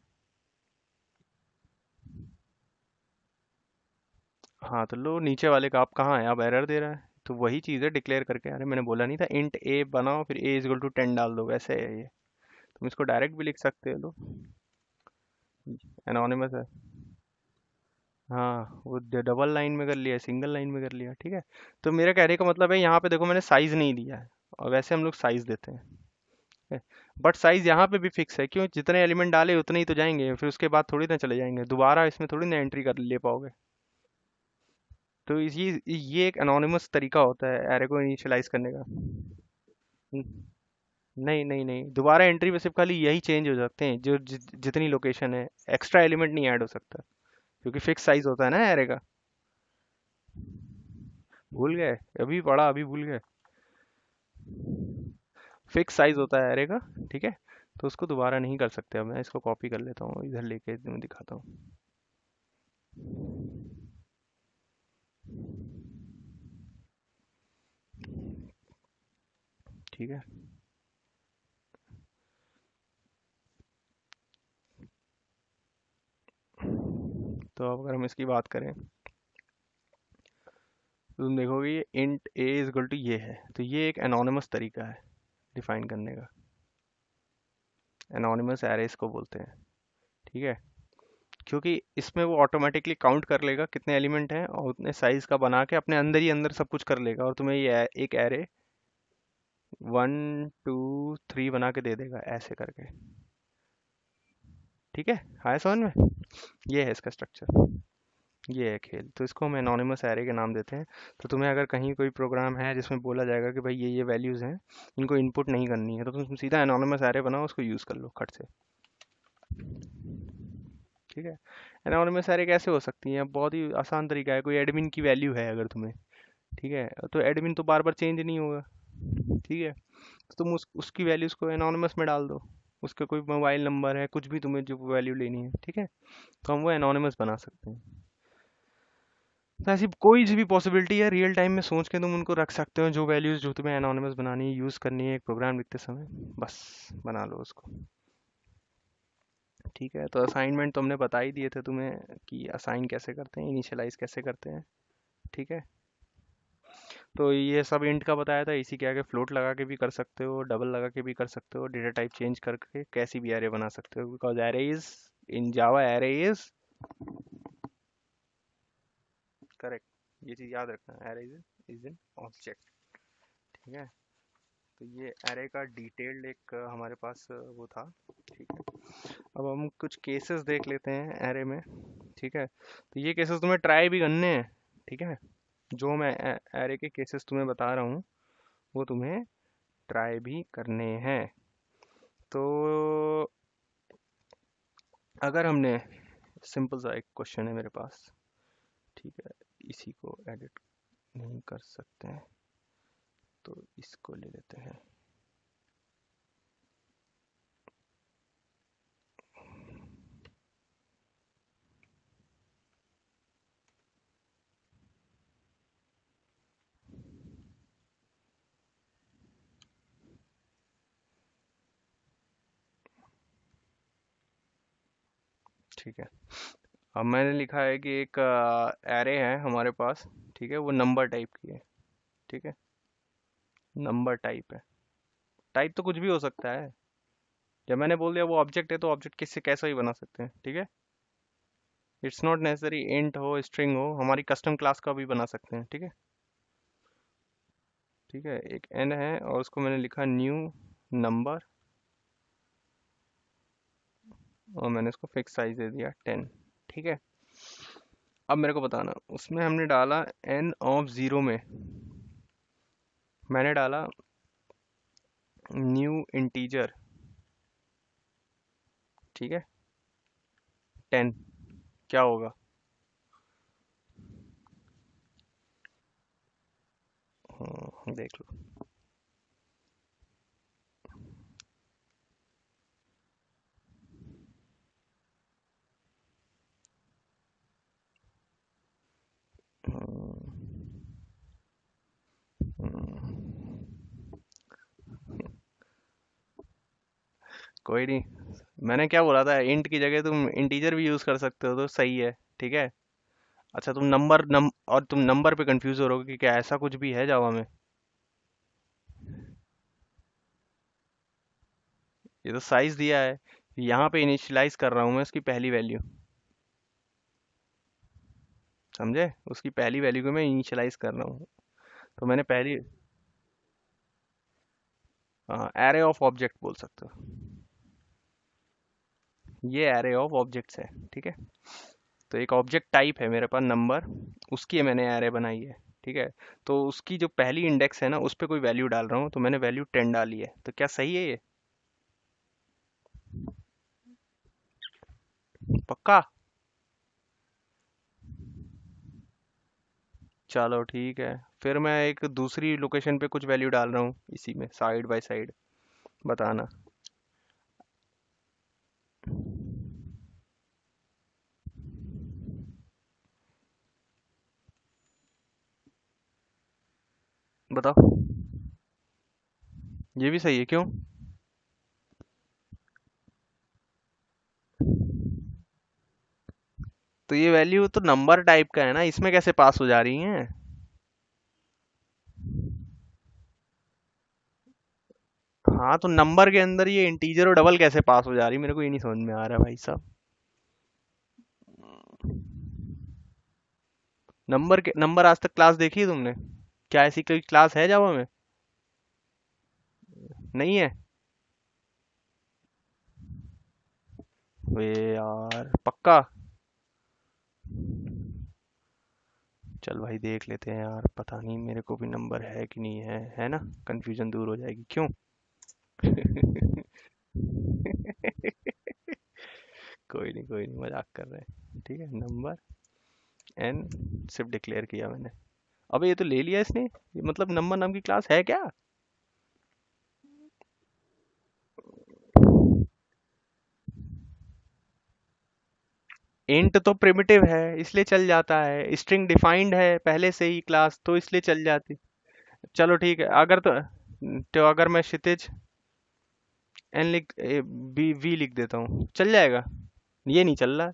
हाँ, तो लो नीचे वाले का आप कहाँ है, आप एरर दे रहा है, तो वही चीज़ है डिक्लेयर करके, अरे मैंने बोला नहीं था इंट ए बनाओ फिर ए इज इक्वल टू 10 डाल दो, वैसे है ये, तुम इसको डायरेक्ट भी लिख सकते हो, लो एनोनिमस है। हाँ, वो डबल लाइन में कर लिया, सिंगल लाइन में कर लिया, ठीक है। तो मेरा कहने का मतलब है यहाँ पे देखो मैंने साइज नहीं दिया है, और वैसे हम लोग साइज देते हैं, बट साइज यहाँ पे भी फिक्स है, क्यों, जितने एलिमेंट डाले उतने ही तो जाएंगे, फिर उसके बाद थोड़ी ना चले जाएंगे दोबारा, इसमें थोड़ी ना एंट्री कर ले पाओगे। तो ये एक एनोनिमस तरीका होता है एरे को इनिशियलाइज करने का। न- नहीं नहीं नहीं, दोबारा एंट्री में सिर्फ खाली यही चेंज हो सकते हैं, जो जितनी लोकेशन है, एक्स्ट्रा एलिमेंट नहीं ऐड हो सकता। क्योंकि फिक्स साइज होता है ना एरे का। भूल गए? अभी पढ़ा, अभी भूल गए। फिक्स साइज होता है एरे का, ठीक है। तो उसको दोबारा नहीं कर सकते। अब मैं इसको कॉपी कर लेता हूँ, इधर लेके मैं दिखाता हूँ। ठीक है। तो अब अगर हम इसकी बात करें तो तुम देखोगे ये int a is equal to ये है। तो ये एक एनोनिमस तरीका है डिफाइन करने का। एनोनिमस एरे इसको बोलते हैं, ठीक है। क्योंकि इसमें वो ऑटोमेटिकली काउंट कर लेगा कितने एलिमेंट हैं और उतने साइज का बना के अपने अंदर ही अंदर सब कुछ कर लेगा, और तुम्हें ये एक एरे 1 2 3 बना के दे देगा ऐसे करके। ठीक है, आया समझ में? ये है इसका स्ट्रक्चर, ये है खेल। तो इसको हम एनोनिमस एरे के नाम देते हैं। तो तुम्हें अगर कहीं कोई प्रोग्राम है जिसमें बोला जाएगा कि भाई ये वैल्यूज़ हैं, इनको इनपुट नहीं करनी है, तो तुम सीधा एनोनिमस एरे बनाओ, उसको यूज़ कर लो खट से। ठीक है। एनोनिमस एरे कैसे हो सकती है? बहुत ही आसान तरीका है। कोई एडमिन की वैल्यू है अगर तुम्हें, ठीक है, तो एडमिन तो बार बार चेंज नहीं होगा, ठीक है। तो तुम उसकी वैल्यूज़ को एनोनिमस में डाल दो। उसका कोई मोबाइल नंबर है, कुछ भी तुम्हें जो वैल्यू लेनी है, ठीक है, तो हम वो एनोनिमस बना सकते हैं। तो ऐसी कोई सी भी पॉसिबिलिटी है रियल टाइम में सोच के तुम उनको रख सकते हो, जो वैल्यूज़ जो तुम्हें एनोनिमस बनानी है, यूज़ करनी है एक प्रोग्राम लिखते समय, बस बना लो उसको। ठीक है। तो असाइनमेंट तो हमने बता ही दिए थे तुम्हें कि असाइन कैसे करते हैं, इनिशियलाइज कैसे करते हैं, ठीक है। तो ये सब इंट का बताया था। इसी के आगे फ्लोट लगा के भी कर सकते हो, डबल लगा के भी कर सकते हो, डेटा टाइप चेंज करके कैसी भी एरे बना सकते हो, because array is in Java, array is correct. ये चीज़ याद रखना, एरे इज इन ऑब्जेक्ट, ठीक है। तो ये एरे का डिटेल्ड एक हमारे पास वो था, ठीक है। अब हम कुछ केसेस देख लेते हैं एरे में, ठीक है। तो ये केसेस तुम्हें ट्राई भी करने हैं, ठीक है। जो मैं एरे के केसेस तुम्हें बता रहा हूँ वो तुम्हें ट्राई भी करने हैं। तो अगर हमने, सिंपल सा एक क्वेश्चन है मेरे पास, ठीक है, इसी को एडिट नहीं कर सकते हैं तो इसको ले लेते हैं। ठीक है। अब मैंने लिखा है कि एक एरे है हमारे पास, ठीक है, वो नंबर टाइप की है, ठीक है। नंबर टाइप है। टाइप तो कुछ भी हो सकता है। जब मैंने बोल दिया वो ऑब्जेक्ट है तो ऑब्जेक्ट किससे कैसा ही बना सकते हैं, ठीक है। इट्स नॉट नेसेसरी इंट हो, स्ट्रिंग हो, हमारी कस्टम क्लास का भी बना सकते हैं, ठीक है। ठीक है, एक एन है और उसको मैंने लिखा न्यू नंबर, और मैंने इसको फिक्स साइज दे दिया 10, ठीक है। अब मेरे को बताना, उसमें हमने डाला एन ऑफ ज़ीरो में मैंने डाला न्यू इंटीजर, ठीक है, 10, क्या होगा? देख लो। हम्म, हम्म, कोई नहीं। मैंने क्या बोला था, इंट की जगह तुम इंटीजर भी यूज कर सकते हो तो सही है, ठीक है। अच्छा, तुम और तुम नंबर पे कंफ्यूज हो रहोगे कि क्या ऐसा कुछ भी है जावा में? ये तो साइज दिया है, यहाँ पे इनिशियलाइज कर रहा हूँ मैं उसकी पहली वैल्यू, समझे? उसकी पहली वैल्यू को मैं इनिशियलाइज कर रहा हूँ। तो मैंने पहली, एरे ऑफ ऑब्जेक्ट बोल सकते हो। ये एरे ऑफ ऑब्जेक्ट्स है, ठीक है। तो एक ऑब्जेक्ट टाइप है मेरे पास नंबर, उसकी मैंने एरे बनाई है, ठीक है। तो उसकी जो पहली इंडेक्स है ना, उस पर कोई वैल्यू डाल रहा हूँ, तो मैंने वैल्यू 10 डाली है। तो क्या सही है ये? पक्का? चलो ठीक है, फिर मैं एक दूसरी लोकेशन पे कुछ वैल्यू डाल रहा हूँ इसी में साइड बाय साइड, बताना। बताओ। ये भी सही है, क्यों? तो ये वैल्यू तो नंबर टाइप का है ना, इसमें कैसे पास हो जा रही है? हाँ, तो नंबर के अंदर ये इंटीजर और डबल कैसे पास हो जा रही है, मेरे को ये नहीं समझ में आ रहा है भाई साहब। नंबर के नंबर आज तक क्लास देखी है तुमने? क्या ऐसी कोई क्लास है जावा में? नहीं है। वे यार, पक्का? चल भाई देख लेते हैं यार, पता नहीं मेरे को भी नंबर है कि नहीं है ना? कंफ्यूजन दूर हो जाएगी, क्यों? कोई नहीं, मजाक कर रहे हैं, ठीक है। नंबर एन सिर्फ डिक्लेयर किया मैंने। अबे ये तो ले लिया इसने, ये मतलब नंबर नाम की क्लास है क्या? इंट तो प्रिमिटिव है इसलिए चल जाता है, स्ट्रिंग डिफाइंड है पहले से ही क्लास, तो इसलिए चल जाती। चलो ठीक है, अगर तो अगर मैं क्षितिज एन लिख बी वी लिख देता हूँ, चल जाएगा? ये नहीं चल रहा।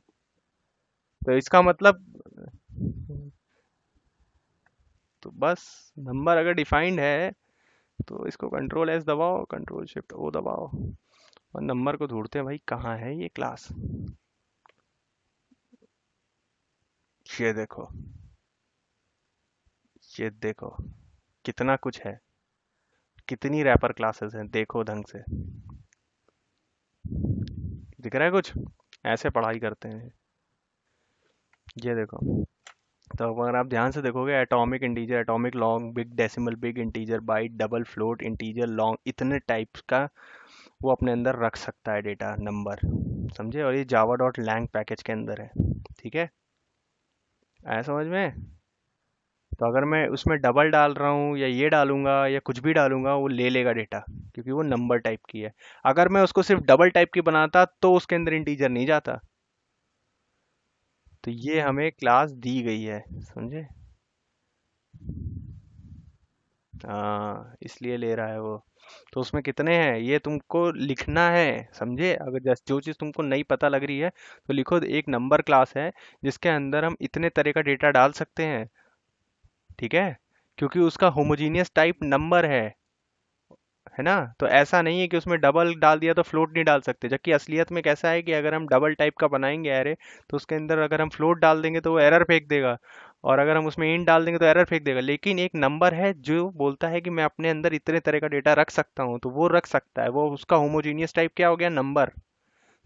तो इसका मतलब, तो बस, नंबर अगर डिफाइंड है तो इसको कंट्रोल एस दबाओ, कंट्रोल शिफ्ट ओ दबाओ, और नंबर को ढूंढते हैं भाई, कहाँ है ये क्लास। ये देखो, ये देखो, कितना कुछ है, कितनी रैपर क्लासेस हैं, देखो ढंग से। दिख रहा है कुछ? ऐसे पढ़ाई करते हैं। ये देखो, तो अगर आप ध्यान से देखोगे, atomic integer, atomic long, big decimal, big integer, byte, double float, integer long, इतने टाइप्स का वो अपने अंदर रख सकता है डेटा, नंबर। समझे? और ये जावा डॉट लैंग पैकेज के अंदर है, ठीक है। आया समझ में? तो अगर मैं उसमें डबल डाल रहा हूँ या ये डालूंगा या कुछ भी डालूंगा, वो ले लेगा डेटा, क्योंकि वो नंबर टाइप की है। अगर मैं उसको सिर्फ डबल टाइप की बनाता तो उसके अंदर इंटीजर नहीं जाता। तो ये हमें क्लास दी गई है, समझे? हाँ, इसलिए ले रहा है वो। तो उसमें कितने हैं ये तुमको लिखना है, समझे? अगर जैसे जो चीज़ तुमको नहीं पता लग रही है तो लिखो, एक नंबर क्लास है जिसके अंदर हम इतने तरह का डेटा डाल सकते हैं, ठीक है, क्योंकि उसका होमोजीनियस टाइप नंबर है ना। तो ऐसा नहीं है कि उसमें डबल डाल दिया तो फ्लोट नहीं डाल सकते, जबकि असलियत में कैसा है कि अगर हम डबल टाइप का बनाएंगे एरे, तो उसके अंदर अगर हम फ्लोट डाल देंगे तो वो एरर फेंक देगा, और अगर हम उसमें इंट डाल देंगे तो एरर फेंक देगा। लेकिन एक नंबर है जो बोलता है कि मैं अपने अंदर इतने तरह का डेटा रख सकता हूँ, तो वो रख सकता है, वो उसका होमोजीनियस टाइप क्या हो गया, नंबर।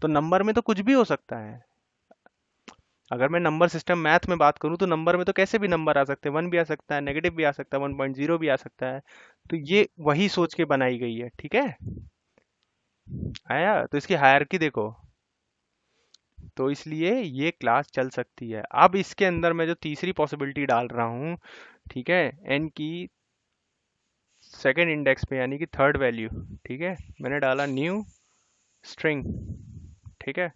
तो नंबर में तो कुछ भी हो सकता है। अगर मैं नंबर सिस्टम मैथ में बात करूँ तो नंबर में तो कैसे भी नंबर आ सकते हैं, वन भी आ सकता है, नेगेटिव भी आ सकता है, 1.0 भी आ सकता है। तो ये वही सोच के बनाई गई है, ठीक है। आया? तो इसकी हायरार्की देखो। तो इसलिए ये क्लास चल सकती है। अब इसके अंदर मैं जो तीसरी पॉसिबिलिटी डाल रहा हूँ, ठीक है, एन की सेकंड इंडेक्स पे, यानी कि थर्ड वैल्यू, ठीक है, मैंने डाला न्यू स्ट्रिंग, ठीक है।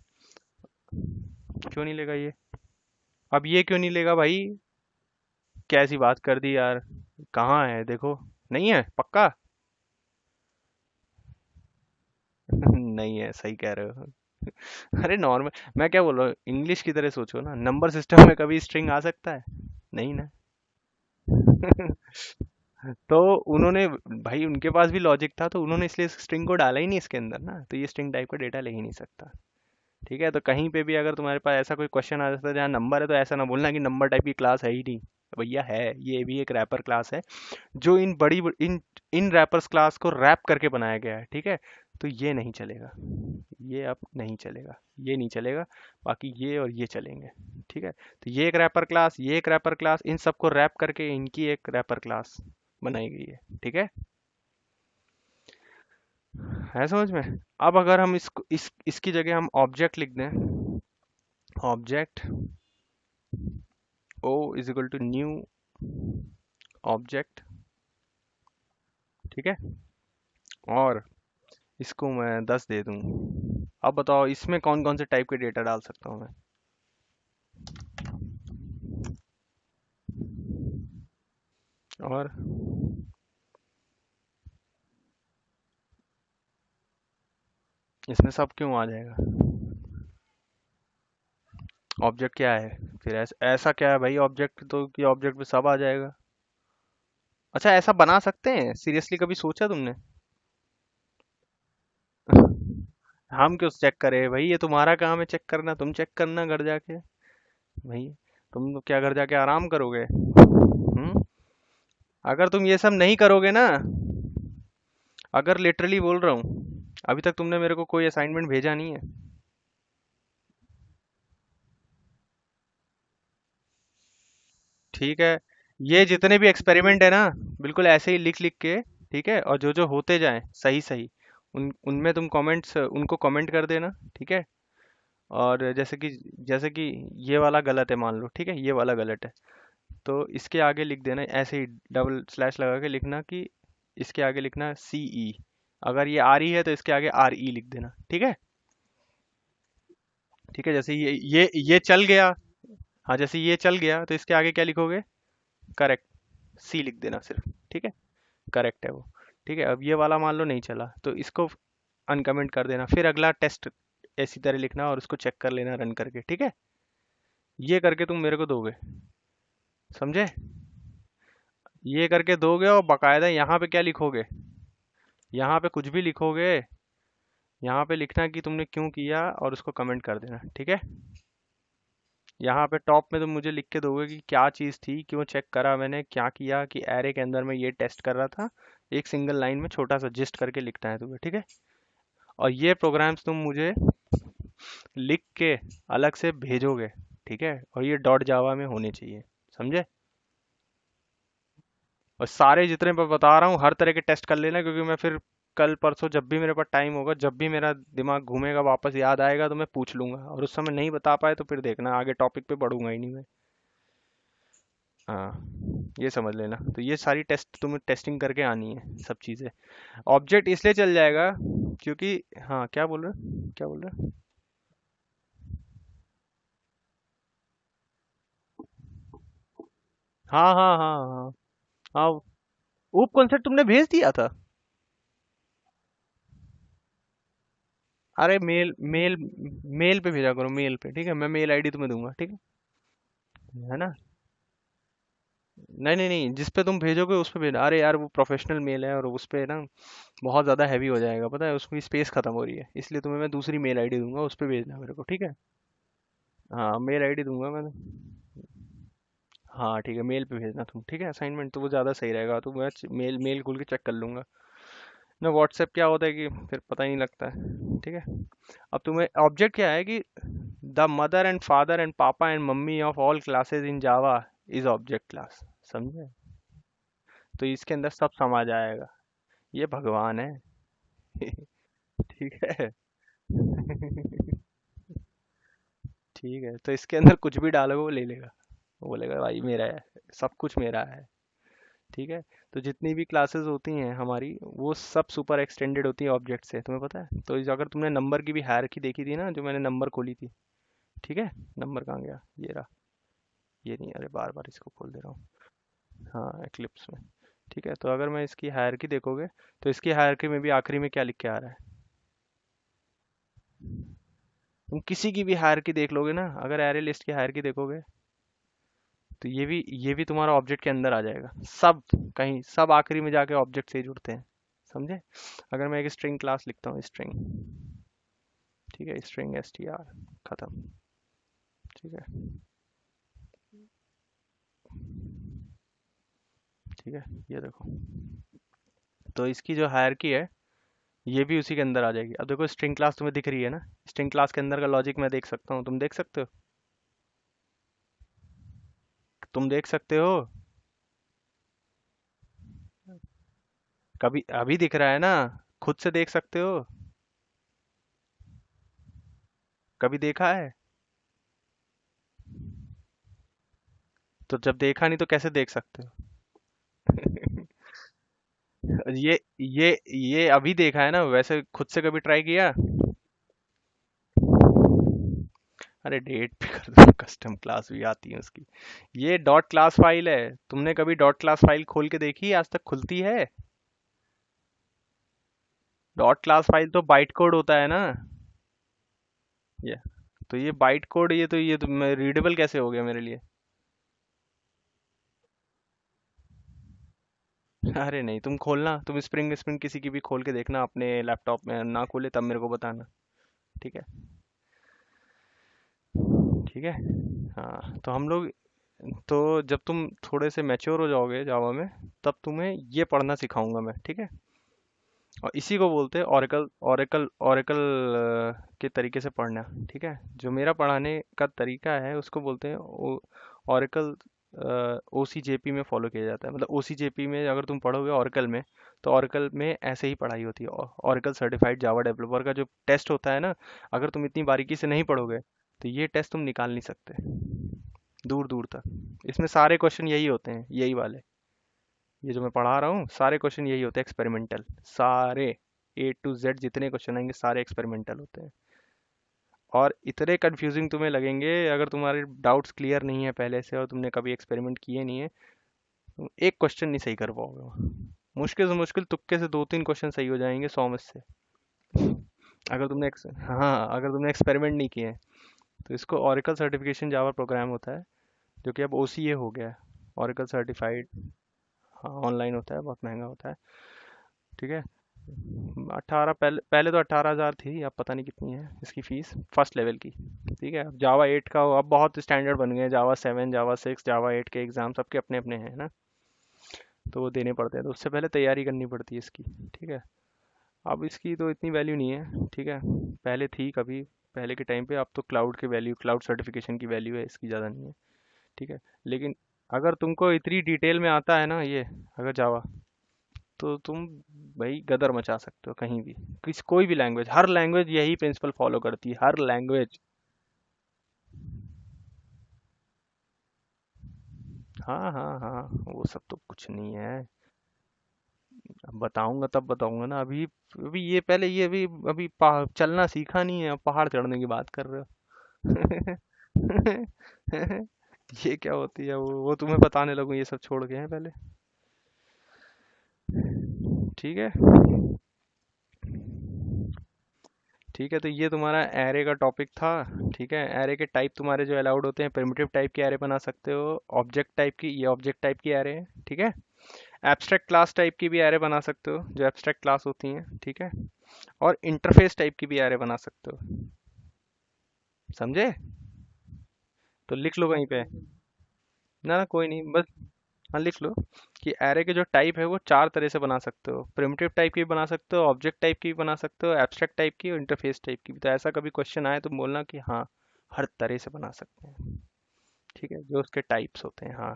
क्यों नहीं लेगा ये? अब ये क्यों नहीं लेगा भाई? कैसी बात कर दी यार, कहाँ है देखो, नहीं है पक्का? नहीं है, सही कह रहे हो। अरे नॉर्मल, मैं क्या बोल रहा हूँ, इंग्लिश की तरह सोचो ना, नंबर सिस्टम में कभी स्ट्रिंग आ सकता है? नहीं ना। तो उन्होंने, भाई उनके पास भी लॉजिक था, तो उन्होंने इसलिए स्ट्रिंग को डाला ही नहीं इसके अंदर ना, तो ये स्ट्रिंग टाइप का डेटा ले ही नहीं सकता। ठीक है, तो कहीं पे भी अगर तुम्हारे पास ऐसा कोई क्वेश्चन आ जाता है जहाँ नंबर है, तो ऐसा ना बोलना कि नंबर टाइप की क्लास है ही नहीं। भैया है, ये भी एक रैपर क्लास है, जो इन बड़ी इन इन रैपर्स क्लास को रैप करके बनाया गया है, ठीक है। तो ये नहीं चलेगा, ये अब नहीं चलेगा, ये नहीं चलेगा। बाकी ये और ये चलेंगे, ठीक है। तो ये एक रैपर क्लास, ये एक रैपर क्लास, इन सबको रैप करके इनकी एक रैपर क्लास बनाई गई है, ठीक है समझ में? अब अगर हम इसको इसकी जगह हम ऑब्जेक्ट लिख दें, object o is equal to new object, ठीक है, और इसको मैं 10 दे दूं। अब बताओ इसमें कौन कौन से टाइप के डेटा डाल सकता हूँ मैं। और इसमें सब क्यों आ जाएगा? ऑब्जेक्ट क्या है? फिर ऐसा क्या है भाई ऑब्जेक्ट, तो कि ऑब्जेक्ट पे सब आ जाएगा? अच्छा ऐसा बना सकते हैं? सीरियसली कभी सोचा तुमने? हम क्यों चेक करें भाई, ये तुम्हारा काम है चेक करना, तुम चेक करना घर जाके भाई। तुम क्या घर जाके आराम करोगे? अगर तुम ये सब नहीं करोगे ना, अगर लिटरली बोल रहा हूँ, अभी तक तुमने मेरे को कोई असाइनमेंट भेजा नहीं है। ठीक है, ये जितने भी एक्सपेरिमेंट है ना, बिल्कुल ऐसे ही लिख लिख के, ठीक है, और जो जो होते जाएं सही सही, उनमें तुम कमेंट्स, उनको कमेंट कर देना, ठीक है। और जैसे कि ये वाला गलत है मान लो, ठीक है, ये वाला गलत है, तो इसके आगे लिख देना ऐसे ही, डबल स्लैश लगा के लिखना कि इसके आगे लिखना सी ई, अगर ये आर ई है तो इसके आगे आर ई लिख देना, ठीक है। ठीक है, जैसे ये चल गया, हाँ जैसे ये चल गया तो इसके आगे क्या लिखोगे? करेक्ट, सी लिख देना सिर्फ, ठीक है, करेक्ट है वो। ठीक है, अब ये वाला मान लो नहीं चला तो इसको अनकमेंट कर देना, फिर अगला टेस्ट इसी तरह लिखना और उसको चेक कर लेना रन करके, ठीक है। ये करके तुम मेरे को दोगे, समझे? ये करके दोगे और बकायदा यहाँ पे क्या लिखोगे? यहाँ पे कुछ भी लिखोगे, यहाँ पे लिखना कि तुमने क्यों किया और उसको कमेंट कर देना, ठीक है। यहाँ पे टॉप में तुम मुझे लिख के दोगे कि क्या चीज़ थी, क्यों चेक करा मैंने, क्या किया कि एरे के अंदर मैं ये टेस्ट कर रहा था। एक सिंगल लाइन में छोटा सा जिस्ट करके लिखना है तुम्हें, ठीक है। और ये प्रोग्राम्स तुम मुझे लिख के अलग से भेजोगे, ठीक है, और ये डॉट जावा में होने चाहिए, समझे? और सारे जितने मैं बता रहा हूँ हर तरह के टेस्ट कर लेना, क्योंकि मैं फिर कल परसों जब भी मेरे पास टाइम होगा, जब भी मेरा दिमाग घूमेगा वापस याद आएगा तो मैं पूछ लूंगा, और उस समय नहीं बता पाए तो फिर देखना आगे टॉपिक पे बढ़ूंगा ही नहीं मैं। हाँ, ये समझ लेना, तो ये सारी टेस्ट तुम्हें टेस्टिंग करके आनी है सब चीज़ें। ऑब्जेक्ट इसलिए चल जाएगा क्योंकि, हाँ क्या बोल रहे, क्या बोल रहे? हाँ हाँ हाँ हाँ हाँ, ऊप कॉन्सेप्ट तुमने भेज दिया था? अरे मेल मेल मेल पे भेजा करो, मेल पे, ठीक है, मैं मेल आईडी तुम्हें दूंगा, ठीक है ना? नहीं नहीं नहीं, जिस पे तुम भेजोगे उस पे भेजना। अरे यार वो प्रोफेशनल मेल है और उस पे ना बहुत ज़्यादा हैवी हो जाएगा, पता है, उसकी स्पेस खत्म हो रही है, इसलिए तुम्हें मैं दूसरी मेल आईडी दूंगा, उस पे भेजना मेरे को, ठीक है। हाँ मेल आईडी दूंगा मैं। हाँ ठीक है, मेल पे भेजना तुम, ठीक है, असाइनमेंट तो वो ज़्यादा सही रहेगा, तो मैं मेल मेल खोल के चेक कर लूंगा ना। व्हाट्सएप क्या होता है कि फिर पता ही नहीं लगता है, ठीक है। अब तुम्हें ऑब्जेक्ट क्या है कि the mother and father and papa and mummy of all classes in Java is object class, समझे? तो इसके अंदर सब समा जाएगा, ये भगवान है। ठीक है। ठीक है, तो इसके अंदर कुछ भी डालोगे वो ले लेगा, वो बोलेगा भाई मेरा है, सब कुछ मेरा है, ठीक है। तो जितनी भी क्लासेस होती हैं हमारी वो सब सुपर एक्सटेंडेड होती है ऑब्जेक्ट से, तुम्हें पता है? तो अगर तुमने नंबर की भी हायरार्की देखी थी ना, जो मैंने नंबर खोली थी, ठीक है, नंबर कहाँ गया, ये रहा, ये नहीं, अरे बार बार इसको खोल दे रहा हूँ, हाँ एक्लिप्स में। ठीक है, तो अगर मैं इसकी हायरार्की देखोगे, तो इसकी हायरार्की में भी आखिरी में क्या लिख के आ रहा है? तुम किसी की भी हायरार्की देख लोगे ना, अगर एरे लिस्ट की हायरार्की देखोगे, तो ये भी तुम्हारा ऑब्जेक्ट के अंदर आ जाएगा, सब, कहीं सब आखिरी में जाके ऑब्जेक्ट से ही जुड़ते हैं, समझे? अगर मैं एक स्ट्रिंग क्लास लिखता हूँ, स्ट्रिंग, ठीक है, स्ट्रिंग एस टी आर, खत्म, ठीक है, ठीक है, ये देखो, तो इसकी जो हायरार्की है ये भी उसी के अंदर आ जाएगी। अब देखो स्ट्रिंग क्लास तुम्हें दिख रही है ना, स्ट्रिंग क्लास के अंदर का लॉजिक मैं देख सकता हूँ, तुम देख सकते हो? तुम देख सकते हो? कभी अभी दिख रहा है ना, खुद से देख सकते हो? कभी देखा है? तो जब देखा नहीं तो कैसे देख सकते हो? ये अभी देखा है ना, वैसे खुद से कभी ट्राई किया? अरे डेट पे कर दो, कस्टम क्लास भी आती है उसकी। ये डॉट क्लास फाइल है, तुमने कभी डॉट क्लास फाइल खोल के देखी है? आज तक खुलती है? डॉट क्लास फाइल तो बाइट कोड होता है ना। ये तो ये बाइट कोड, ये तो रीडेबल कैसे हो गया मेरे लिए? अरे नहीं, तुम खोलना, तुम स्प्रिंग स्प्रिंग किसी की भी खोल के देखना अपने लैपटॉप में, ना खोले तब मेरे को बताना। ठीक है। ठीक है। हाँ तो हम लोग, तो जब तुम थोड़े से मैच्योर हो जाओगे जावा में, तब तुम्हें ये पढ़ना सिखाऊंगा मैं, ठीक है? और इसी को बोलते हैं ओरेकल, ओरेकल के तरीके से पढ़ना। ठीक है, जो मेरा पढ़ाने का तरीका है उसको बोलते हैं ओरेकल, ओ सी जे पी में फॉलो किया जाता है। मतलब ओ सी जे पी में अगर तुम पढ़ोगे ओरेकल में, तो ओरेकल में ऐसे ही पढ़ाई होती है। ओरेकल सर्टिफाइड जावा डेवलपर का जो टेस्ट होता है ना, अगर तुम इतनी बारीकी से नहीं पढ़ोगे तो ये टेस्ट तुम निकाल नहीं सकते दूर दूर तक। इसमें सारे क्वेश्चन यही होते हैं, यही वाले। ये जो मैं पढ़ा रहा हूँ सारे क्वेश्चन यही होते हैं, एक्सपेरिमेंटल सारे। ए टू जेड जितने क्वेश्चन आएंगे सारे एक्सपेरिमेंटल होते हैं। और इतने कंफ्यूजिंग तुम्हें लगेंगे, अगर तुम्हारे डाउट्स क्लियर नहीं है पहले से और तुमने कभी एक्सपेरिमेंट किए नहीं है, तुम एक क्वेश्चन नहीं सही कर पाओगे वहाँ। मुश्किल से मुश्किल तुक्के से दो तीन क्वेश्चन सही हो जाएंगे 100 में से। हाँ, अगर तुमने एक्सपेरिमेंट नहीं किए हैं। तो इसको ओरेकल सर्टिफिकेशन जावा प्रोग्राम होता है, जो कि अब ओ सी ए हो गया है, ओरेकल सर्टिफाइड। हाँ ऑनलाइन होता है, बहुत महंगा होता है। ठीक है। 18, पहले पहले तो 18,000 थी, अब पता नहीं कितनी है इसकी फीस फर्स्ट लेवल की। ठीक है, अब जावा 8 का अब बहुत स्टैंडर्ड बन गए हैं, जावा 7, जावा 6, जावा 8 के एग्ज़ाम सबके अपने अपने हैं ना, तो वो देने पड़ते हैं, तो उससे पहले तैयारी करनी पड़ती है इसकी। ठीक है। अब इसकी तो इतनी वैल्यू नहीं है, ठीक है, पहले थी कभी, पहले के टाइम पे। अब तो क्लाउड की वैल्यू, क्लाउड सर्टिफिकेशन की वैल्यू है, इसकी ज़्यादा नहीं है। ठीक है। लेकिन अगर तुमको इतनी डिटेल में आता है ना ये, अगर जावा, तो तुम भाई गदर मचा सकते हो कहीं भी, कोई भी लैंग्वेज, हर लैंग्वेज यही प्रिंसिपल फॉलो करती है, हर लैंग्वेज। हाँ हाँ हाँ, वो सब तो कुछ नहीं है। अब बताऊंगा तब बताऊंगा ना, अभी अभी ये पहले ये अभी अभी चलना सीखा नहीं है, अब पहाड़ चढ़ने की बात कर रहे हो। ये क्या होती है वो तुम्हें बताने लगूं, ये सब छोड़ के हैं पहले। ठीक है। ठीक है, तो ये तुम्हारा एरे का टॉपिक था। ठीक है, एरे के टाइप तुम्हारे जो अलाउड होते हैं, प्रिमिटिव टाइप की एरे बना सकते हो, ऑब्जेक्ट टाइप की, ये ऑब्जेक्ट टाइप की एरे है। ठीक है। एब्स्ट्रैक्ट क्लास टाइप की भी एरे बना सकते हो, जो एब्स्ट्रैक्ट क्लास होती हैं। ठीक है। और इंटरफेस टाइप की भी एरे बना सकते हो। समझे? तो लिख लो कहीं पे। ना ना कोई नहीं, बस हाँ लिख लो कि एरे के जो टाइप है वो 4 तरह से बना सकते हो। प्रिमिटिव टाइप की भी बना सकते हो, ऑब्जेक्ट टाइप की भी बना सकते हो, एब्स्ट्रैक्ट टाइप की और इंटरफेस टाइप की भी। तो ऐसा कभी क्वेश्चन आए तो बोलना कि हाँ, हर तरह से बना सकते हैं। ठीक है, जो उसके टाइप्स होते हैं। हाँ,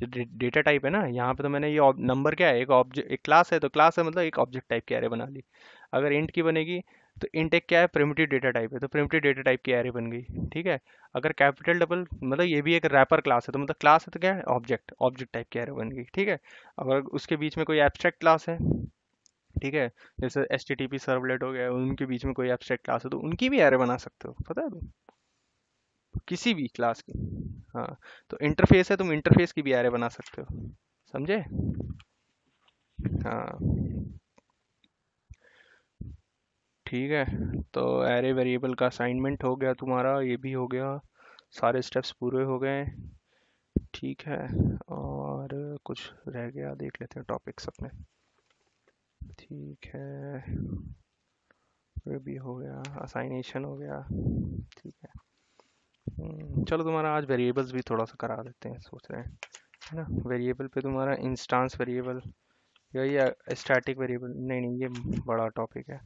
जो डेटा टाइप है ना, यहाँ पे तो मैंने ये नंबर क्या है, एक ऑब्जेक्ट, एक क्लास है, तो क्लास है मतलब एक ऑब्जेक्ट टाइप की एरे बना ली। अगर इंट की बनेगी, तो इंट एक क्या है, प्रिमिटिव डेटा टाइप है, तो प्रिमिटिव डेटा टाइप की एरे बन गई। ठीक है। अगर कैपिटल डबल, मतलब ये भी एक रैपर क्लास है, तो मतलब क्लास है तो क्या है, ऑब्जेक्ट, ऑब्जेक्ट टाइप की एरे बन गई। ठीक है। अगर उसके बीच में कोई एब्स्ट्रैक्ट क्लास है, ठीक है, जैसे H T T P servlet हो गया, उनके बीच में कोई एब्स्ट्रैक्ट क्लास है, तो उनकी भी एरे बना सकते हो, पता है तुम, किसी भी क्लास की। हाँ, तो इंटरफेस है, तुम इंटरफेस की भी एरे बना सकते हो। समझे? हाँ। ठीक है, तो एरे वेरिएबल का असाइनमेंट हो गया तुम्हारा, ये भी हो गया, सारे स्टेप्स पूरे हो गए। ठीक है। और कुछ रह गया, देख लेते हैं टॉपिक्स अपने। ठीक है, ये भी हो गया, असाइनेशन हो गया। ठीक है। चलो तुम्हारा आज वेरिएबल्स भी थोड़ा सा करा देते हैं, सोच रहे हैं, है ना? वेरिएबल पे तुम्हारा इंस्टांस वेरिएबल, या ये स्टैटिक वेरिएबल, नहीं नहीं ये बड़ा टॉपिक है।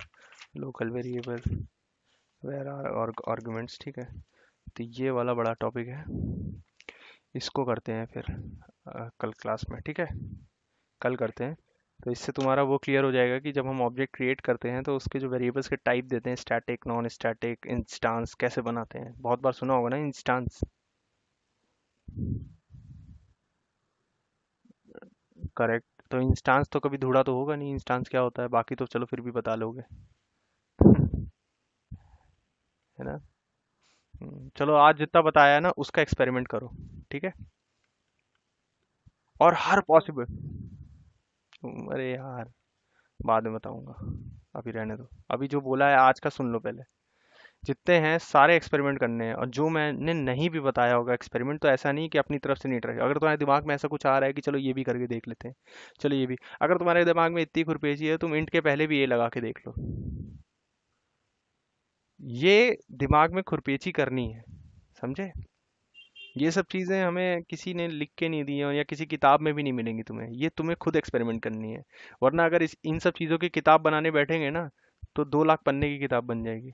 Local variable, where are arguments. ठीक है, तो ये वाला बड़ा टॉपिक है, इसको करते हैं फिर कल क्लास में। ठीक है, कल करते हैं। तो इससे तुम्हारा वो क्लियर हो जाएगा कि जब हम ऑब्जेक्ट क्रिएट करते हैं तो उसके जो वेरिएबल्स के टाइप देते हैं, स्टैटिक, नॉन स्टैटिक, इंस्टांस, कैसे बनाते हैं, बहुत बार सुना होगा ना इंस्टांस। करेक्ट। तो इंस्टांस तो कभी ढूंढा तो होगा नहीं, इंस्टांस क्या होता है, बाकी तो चलो फिर भी बता लोगे। है ना। चलो आज जितना बताया है ना उसका एक्सपेरिमेंट करो। ठीक है। और हर पॉसिबल। अरे यार, बाद में बताऊंगा, अभी रहने दो। अभी जो बोला है आज का सुन लो पहले। जितने हैं सारे एक्सपेरिमेंट करने हैं, और जो मैंने नहीं भी बताया होगा एक्सपेरिमेंट, तो ऐसा नहीं कि अपनी तरफ से नहीं ट्राई। अगर तुम्हारे दिमाग में ऐसा कुछ आ रहा है कि चलो ये भी करके देख लेते हैं, चलो ये भी। अगर तुम्हारे दिमाग में इतनी खुरपेची है, तुम इंट के पहले भी ये लगा के देख लो। ये दिमाग में खुरपेची करनी है, समझे। ये सब चीज़ें हमें किसी ने लिख के नहीं दी है, या किसी किताब में भी नहीं मिलेंगी तुम्हें, ये तुम्हें खुद एक्सपेरिमेंट करनी है। वरना अगर इन सब चीज़ों की किताब बनाने बैठेंगे ना, तो 2 लाख पन्ने की किताब बन जाएगी,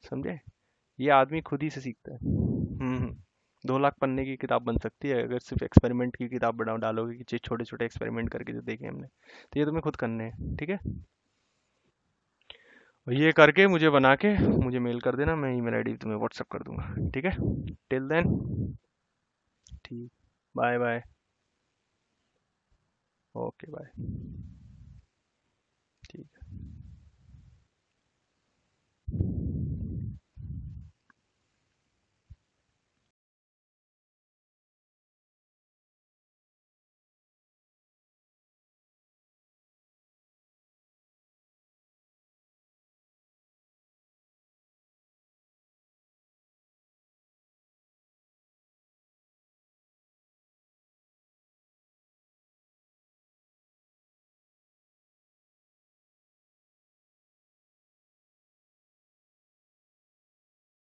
समझे। ये आदमी खुद ही से सीखता है। 2 लाख पन्ने की किताब बन सकती है अगर सिर्फ एक्सपेरिमेंट की किताब बना डालोगे, कि छोटे छोटे एक्सपेरिमेंट करके जो देखे हमने। तो ये तुम्हें खुद करने हैं, ठीक है। और ये करके मुझे बना के मुझे मेल कर देना, मैं ईमेल आईडी तुम्हें व्हाट्सअप कर दूंगा, ठीक है। Till then. ठीक। Bye bye. Okay bye.